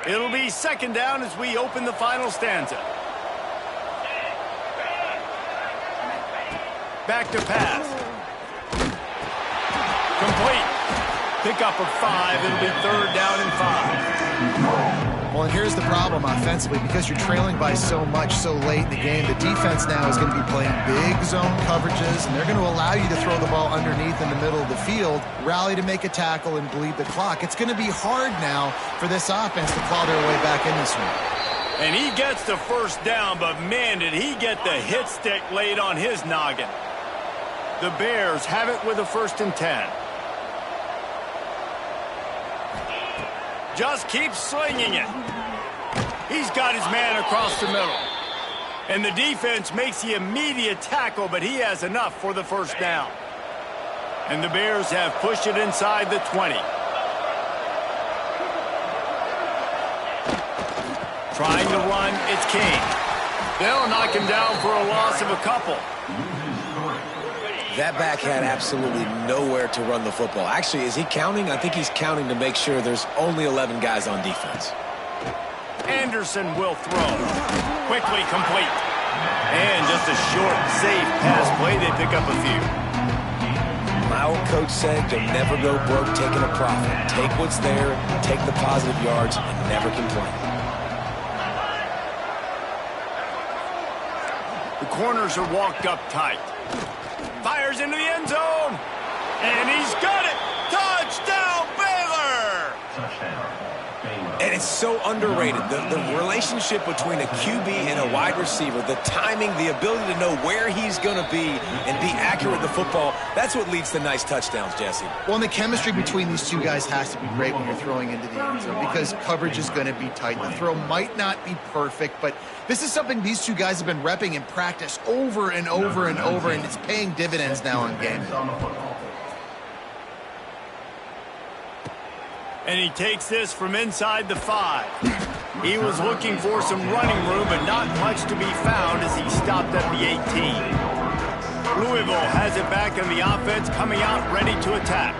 Speaker 1: It'll be 2nd down as we open the final stanza. Back to pass. Complete. Pick up of 5. It'll be 3rd down and 5.
Speaker 2: Well, and here's the problem offensively. Because you're trailing by so much so late in the game, the defense now is going to be playing big zone coverages, and they're going to allow you to throw the ball underneath in the middle of the field, rally to make a tackle, and bleed the clock. It's going to be hard now for this offense to claw their way back in this one.
Speaker 1: And he gets the first down, but man, did he get the hit stick laid on his noggin. The Bears have it with a 1st and 10. Just keep slinging it. He's got his man across the middle. And the defense makes the immediate tackle, but he has enough for the first down. And the Bears have pushed it inside the 20. Trying to run, it's King. They'll knock him down for a loss of a couple.
Speaker 3: That back had absolutely nowhere to run the football. Actually, is he counting? I think he's counting to make sure there's only 11 guys on defense.
Speaker 1: Anderson will throw. Quickly complete. And just a short, safe pass play. They pick up a few.
Speaker 3: My old coach said you'll never go broke taking a profit. Take what's there, take the positive yards, and never complain.
Speaker 1: The corners are walked up tight. Fires into the end zone. And he's got it. Touchdown, Baylor!
Speaker 4: Touchdown, Baylor.
Speaker 3: And it's so underrated. The relationship between a QB and a wide receiver, the timing, the ability to know where he's going to be and be accurate with the football, that's what leads to nice touchdowns, Jesse.
Speaker 2: Well, and the chemistry between these two guys has to be great when you're throwing into the end zone because coverage is going to be tight. The throw might not be perfect, but this is something these two guys have been repping in practice over and over and over, and it's paying dividends now in game.
Speaker 1: And he takes this from inside the 5. He was looking for some running room, but not much to be found as he stopped at the 18. Louisville has it back in the offense, coming out ready to attack.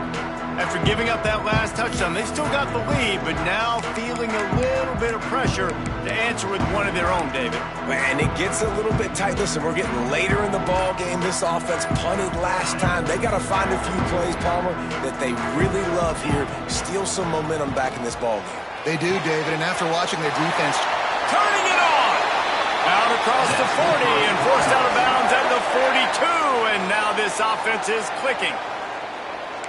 Speaker 1: After giving up that last touchdown, they still got the lead, but now feeling a little bit of pressure to answer with one of their own, David.
Speaker 3: And it gets a little bit tight. Listen, we're getting later in the ball game. This offense punted last time. They got to find a few plays, Palmer, that they really love here. Steal some momentum back in this ball game.
Speaker 2: They do, David, and after watching their defense
Speaker 1: Turning it on! Out across the 40 and forced out of bounds at the 42, and now this offense is clicking.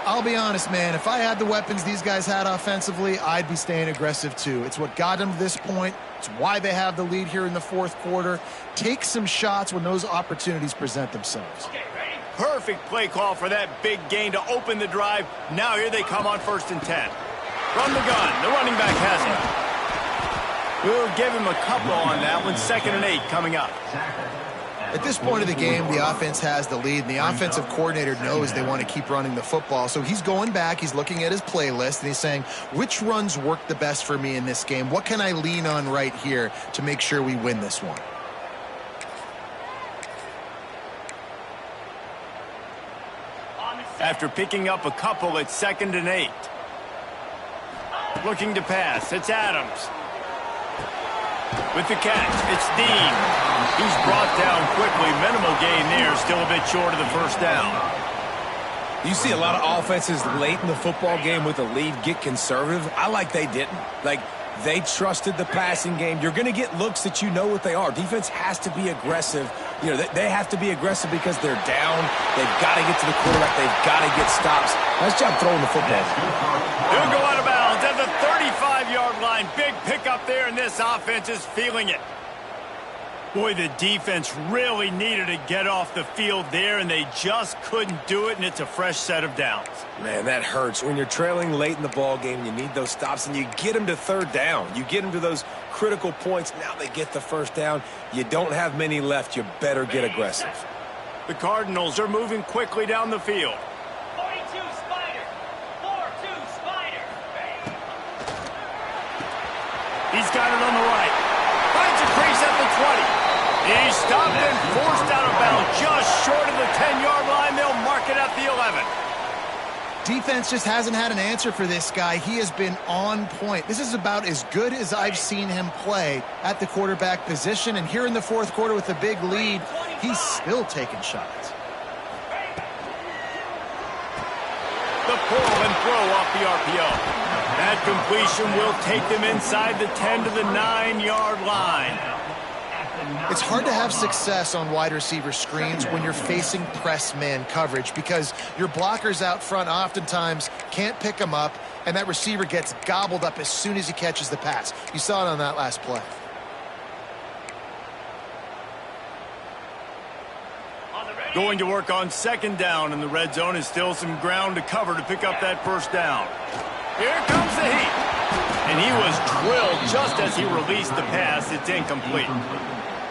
Speaker 2: I'll be honest, man, if I had the weapons these guys had offensively, I'd be staying aggressive too. It's what got them to this point. It's why they have the lead here in the fourth quarter. Take some shots when those opportunities present themselves.
Speaker 1: Perfect play call for that big gain to open the drive. Now here they come on 1st and 10. From the gun, the running back has it. We'll give him a couple on that one. 2nd and 8 coming up.
Speaker 2: At this point of the game, the offense has the lead, and the offensive coordinator knows they want to keep running the football. So he's going back, he's looking at his playlist, and he's saying, which runs work the best for me in this game? What can I lean on right here to make sure we win this one?
Speaker 1: After picking up a couple, it's 2nd and 8. Looking to pass, it's Adams. With the catch, it's Dean. He's brought down quickly. Minimal gain there, still a bit short of the first down.
Speaker 3: You see a lot of offenses late in the football game with a lead get conservative. I like they didn't. Like, they trusted the passing game. You're going to get looks that you know what they are. Defense has to be aggressive. You know, they have to be aggressive because they're down. They've got to get to the quarterback. They've got to get stops. Nice job throwing the football.
Speaker 1: He'll go out of bounds at the 35-yard line. Big pickup there, and this offense is feeling it. Boy, the defense really needed to get off the field there, and they just couldn't do it, and it's a fresh set of downs.
Speaker 3: Man, that hurts. When you're trailing late in the ball game, you need those stops, and you get them to 3rd down. You get them to those critical points. Now they get the 1st down. You don't have many left. You better get aggressive.
Speaker 1: The Cardinals are moving quickly down the field.
Speaker 7: 42 Spider. 4-2 Spider.
Speaker 1: He's got it on the right. Finds a crease at the 20. He's stopped and forced out of bounds just short of the 10-yard line. They'll mark it at the 11.
Speaker 2: Defense just hasn't had an answer for this guy. He has been on point. This is about as good as I've seen him play at the quarterback position. And here in the fourth quarter with a big lead, he's still taking shots.
Speaker 1: The pull and throw off the RPO. That completion will take them inside the 10 to the 9-yard line.
Speaker 2: It's hard to have success on wide receiver screens when you're facing press man coverage because your blockers out front oftentimes can't pick them up, and that receiver gets gobbled up as soon as he catches the pass. You saw it on that last play.
Speaker 1: Going to work on 2nd down in the red zone, and still some ground to cover to pick up that 1st down. Here comes the heat. And he was drilled just as he released the pass. It's incomplete.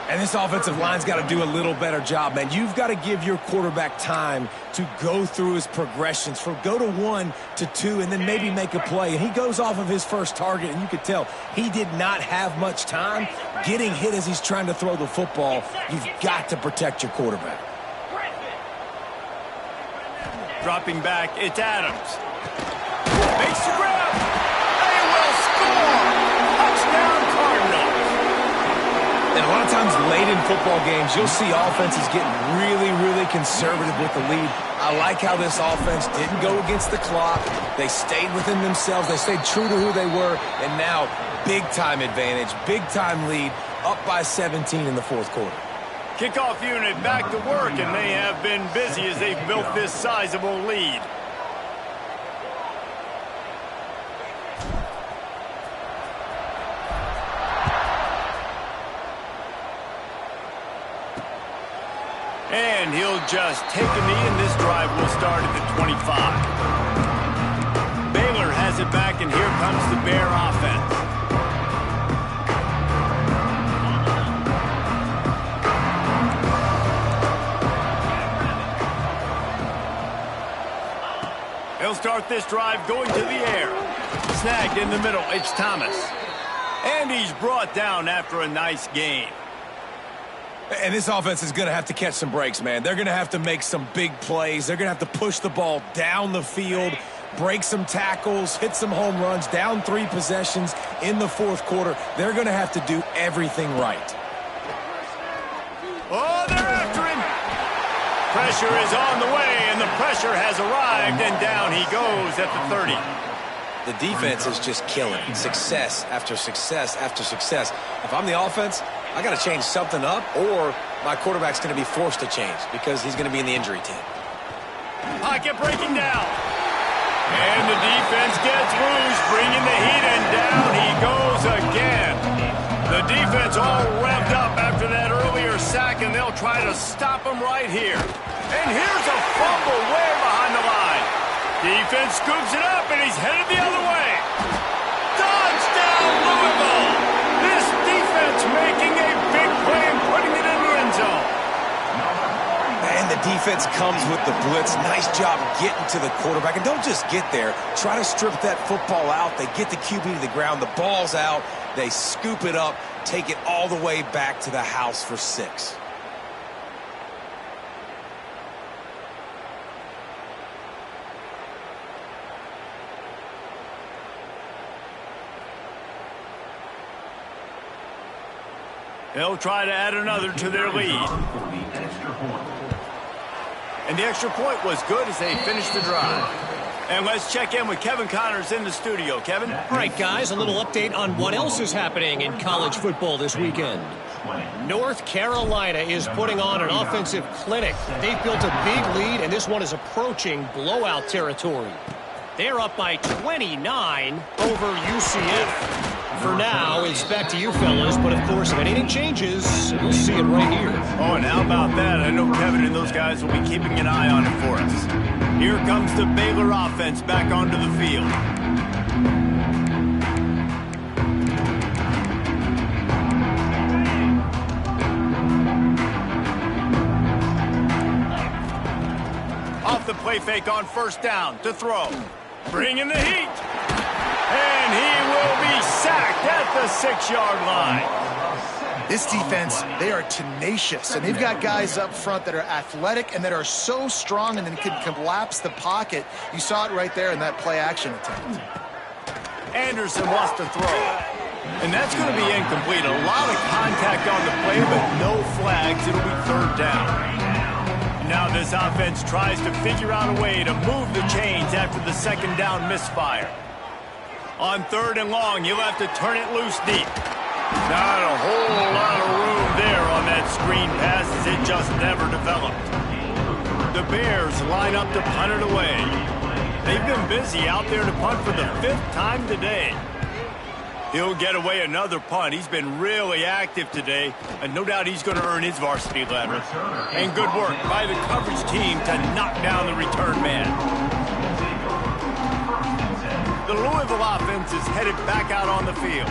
Speaker 3: And this offensive line's got to do a little better job, man. You've got to give your quarterback time to go through his progressions, from go to 1 to 2, and then maybe make a play. And he goes off of his first target, and you could tell he did not have much time getting hit as he's trying to throw the football. You've got to protect your quarterback.
Speaker 1: Dropping back, it's Adams. Makes the grab. They will score. Touchdown, Cardinals.
Speaker 3: And a lot of times late in football games, you'll see offenses getting really, really conservative with the lead. I like how this offense didn't go against the clock. They stayed within themselves. They stayed true to who they were. And now, big-time advantage, big-time lead, up by 17 in the fourth quarter.
Speaker 1: Kickoff unit back to work, and they have been busy as they've built this sizable lead. And he'll just take a knee, and this drive will start at the 25. Baylor has it back, and here comes the Bear offense. He'll start this drive going to the air. Snagged in the middle, it's Thomas. And he's brought down after a nice gain.
Speaker 3: And this offense is going to have to catch some breaks, man. They're going to have to make some big plays. They're going to have to push the ball down the field, break some tackles, hit some home runs, down 3 possessions in the fourth quarter. They're going to have to do everything right.
Speaker 1: Oh, they're after him. Pressure is on the way, and the pressure has arrived, and down he goes at the 30.
Speaker 3: The defense is just killing. Success after success after success. If I'm the offense, I got to change something up, or my quarterback's going to be forced to change because he's going to be in the injury team.
Speaker 1: Pocket breaking down. And the defense gets loose, bringing the heat, and down he goes again. The defense all revved up after that earlier sack, and they'll try to stop him right here. And here's a fumble way behind the line. Defense scoops it up, and he's headed the other way. Touchdown, Louisville! This defense making a big play and putting it in the end zone.
Speaker 3: And the defense comes with the blitz. Nice job getting to the quarterback. And don't just get there. Try to strip that football out. They get the QB to the ground. The ball's out. They scoop it up, take it all the way back to the house for 6.
Speaker 1: They'll try to add another to their lead. And the extra point was good as they finished the drive. And let's check in with Kevin Connors in the studio. Kevin?
Speaker 6: All right, guys, a little update on what else is happening in college football this weekend. North Carolina is putting on an offensive clinic. They've built a big lead, and this one is approaching blowout territory. They're up by 29 over UCF. For now, it's back to you fellas, but of course, if anything changes, we'll see it right here.
Speaker 1: Oh, and how about that? I know Kevin and those guys will be keeping an eye on it for us. Here comes the Baylor offense back onto the field. Off the play fake on first down to throw. Bringing the heat. And he will be sacked at the 6-yard line.
Speaker 2: This defense, they are tenacious, and they've got guys up front that are athletic and that are so strong and then can collapse the pocket. You saw it right there in that play-action attempt.
Speaker 1: Anderson wants to throw. And that's going to be incomplete. A lot of contact on the play, but no flags. It'll be third down. Now this offense tries to figure out a way to move the chains after the second down misfire. On third and long, you'll have to turn it loose deep. Not a whole lot of room there on that screen pass as it just never developed. The Bears line up to punt it away. They've been busy out there to punt for the 5th time today. He'll get away another punt. He's been really active today, and no doubt he's going to earn his varsity letter. And good work by the coverage team to knock down the return man. The Louisville offense is headed back out on the field.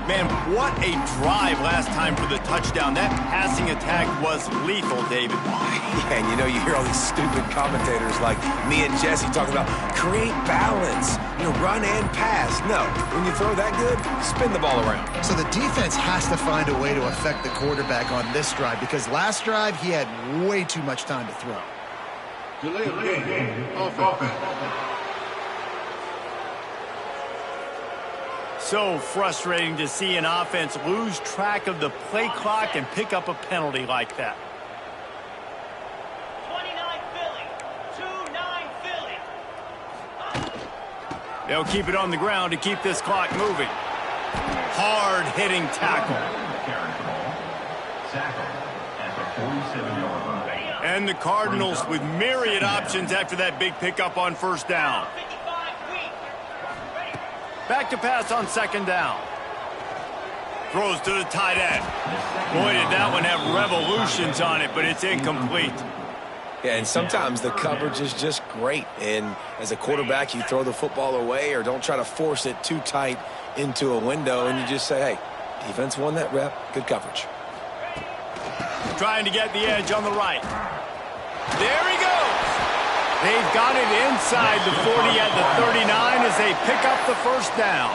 Speaker 1: Man, what a drive last time for the touchdown. That passing attack was lethal, David.
Speaker 3: Yeah, and you know, you hear all these stupid commentators like me and Jesse talking about create balance, run and pass. No, when you throw that good, spin the ball around.
Speaker 2: So the defense has to find a way to affect the quarterback on this drive because last drive he had way too much time to throw.
Speaker 5: Delay of game. Offense.
Speaker 1: So frustrating to see an offense lose track of the play clock and pick up a penalty like that.
Speaker 7: 29 Philly. 2-9 Philly.
Speaker 1: They'll keep it on the ground to keep this clock moving. Hard-hitting tackle.
Speaker 4: Tackle at the 47-yard line.
Speaker 1: And the Cardinals with myriad options after that big pickup on first down.
Speaker 7: 55 weak. Ready.
Speaker 1: Back to pass on second down. Throws to the tight end. Boy, did that one have revolutions on it, but it's incomplete.
Speaker 3: Yeah, and sometimes the coverage is just great. And as a quarterback, you throw the football away or don't try to force it too tight into a window, and you just say, hey, defense won that rep. Good coverage.
Speaker 1: Trying to get the edge on the right. There he goes. They've got it inside the 40 at the 39 as they pick up the first down.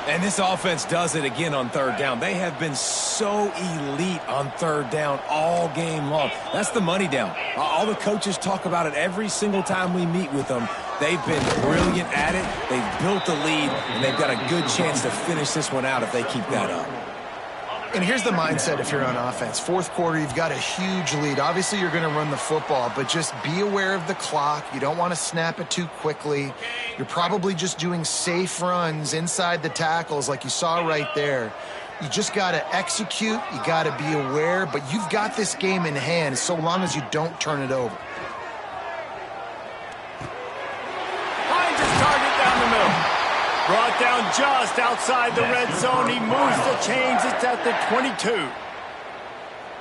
Speaker 3: And this offense does it again on third down. They have been so elite on third down all game long. That's the money down. All the coaches talk about it every single time we meet with them. They've been brilliant at it. They've built the lead, and they've got a good chance to finish this one out if they keep that up.
Speaker 2: And here's the mindset if you're on offense. Fourth quarter, you've got a huge lead. Obviously, you're going to run the football, but just be aware of the clock. You don't want to snap it too quickly. You're probably just doing safe runs inside the tackles like you saw right there. You just got to execute. You got to be aware, but you've got this game in hand so long as you don't turn it over.
Speaker 1: Finds his target down the middle. Brought down just outside the red zone. He moves the chains. It's at the 22.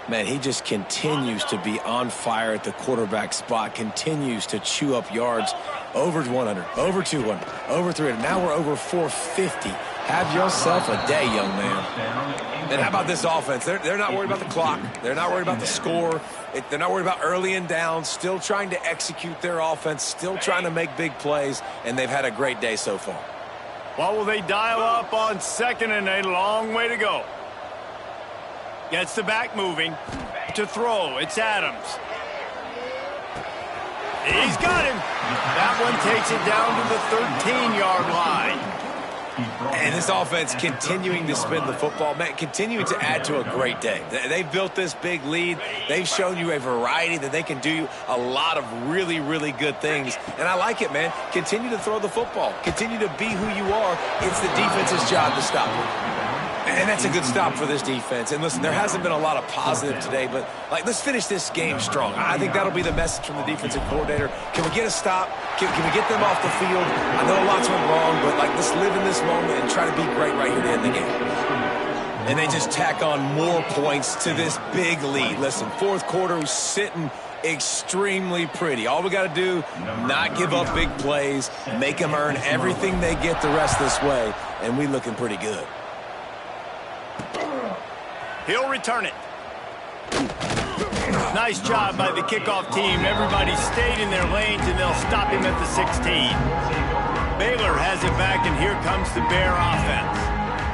Speaker 3: Man, he just continues to be on fire at the quarterback spot, continues to chew up yards over 100, over 200, over 300. Now we're over 450. Have yourself a day, young man. And how about this offense? They're not worried about the clock. They're not worried about the score. They're not worried about early and down. Still trying to execute their offense, still trying to make big plays, and they've had a great day so far.
Speaker 1: What will they dial up on second and a long way to go? Gets the back moving. To throw, it's Adams. He's got him. That one takes it down to the 13-yard line.
Speaker 3: And this offense continuing to spin the football, man, continuing to add to a great day. They've built this big lead. They've shown you a variety that they can do a lot of really, really good things. And I like it, man. Continue to throw the football. Continue to be who you are. It's the defense's job to stop you. And that's a good stop for this defense. And listen, there hasn't been a lot of positive today, but let's finish this game strong. I think that'll be the message from the defensive coordinator. Can we get a stop? Can we get them off the field? I know lots went wrong, but let's live in this moment and try to be great right here to end the game. And they just tack on more points to this big lead. Listen, fourth quarter was sitting extremely pretty. All we got to do, not give up big plays, make them earn everything they get the rest this way, and we looking pretty good.
Speaker 1: He'll return it. Nice job by the kickoff team. Everybody stayed in their lanes, and they'll stop him at the 16. Baylor has it back, and here comes the Bear offense.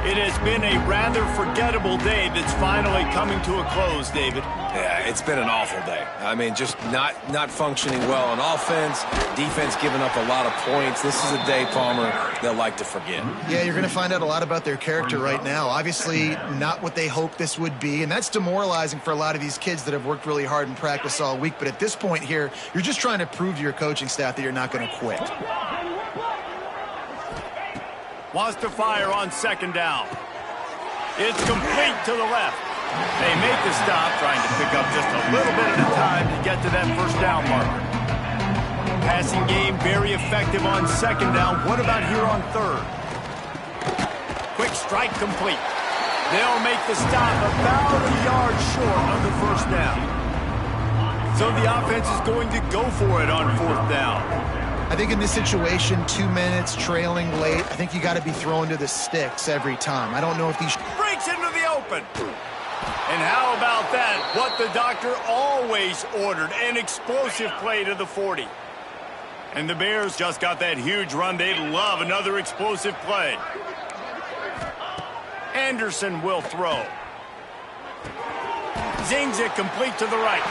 Speaker 1: It has been a rather forgettable day that's finally coming to a close, David.
Speaker 3: Yeah, it's been an awful day. I mean, just not functioning well on offense, defense giving up a lot of points. This is a day, Palmer, they'll like to forget.
Speaker 2: Yeah, you're going to find out a lot about their character right now. Obviously, not what they hoped this would be, and that's demoralizing for a lot of these kids that have worked really hard in practice all week. But at this point here, you're just trying to prove to your coaching staff that you're not going to quit.
Speaker 1: Wants to fire on second down. It's complete to the left. They make the stop, trying to pick up just a little bit at a time to get to that first down marker. Passing game very effective on second down. What about here on third? Quick strike complete. They'll make the stop about a yard short of the first down. So the offense is going to go for it on fourth down.
Speaker 2: I think in this situation, 2 minutes, trailing late, I think you got to be throwing to the sticks every time. I don't know if these...
Speaker 1: Breaks into the open. And how about that? What the doctor always ordered, an explosive play to the 40. And the Bears just got that huge run. They'd love another explosive play. Anderson will throw. Zings it complete to the right.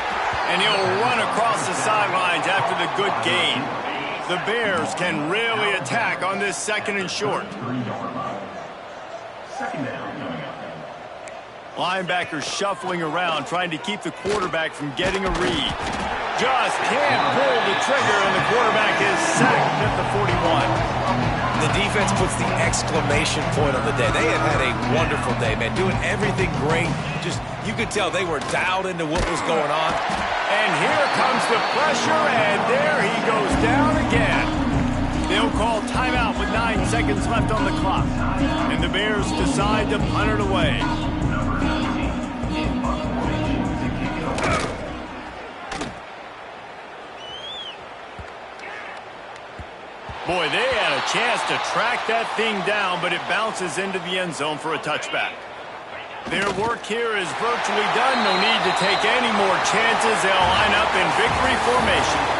Speaker 1: And he'll run across the sidelines after the good gain. The Bears can really attack on this 2nd and short. Linebackers shuffling around, trying to keep the quarterback from getting a read. Just can't pull the trigger, and the quarterback is sacked at the 41.
Speaker 3: The defense puts the exclamation point on the day. They had a wonderful day, man, doing everything great. Just, you could tell they were dialed into what was going on.
Speaker 1: And here comes the pressure, and there he goes down again. They'll call timeout with 9 seconds left on the clock. And the Bears decide to punt it away. Boy, they had a chance to track that thing down, but it bounces into the end zone for a touchback. Their work here is virtually done. No need to take any more chances. They'll line up in victory formation.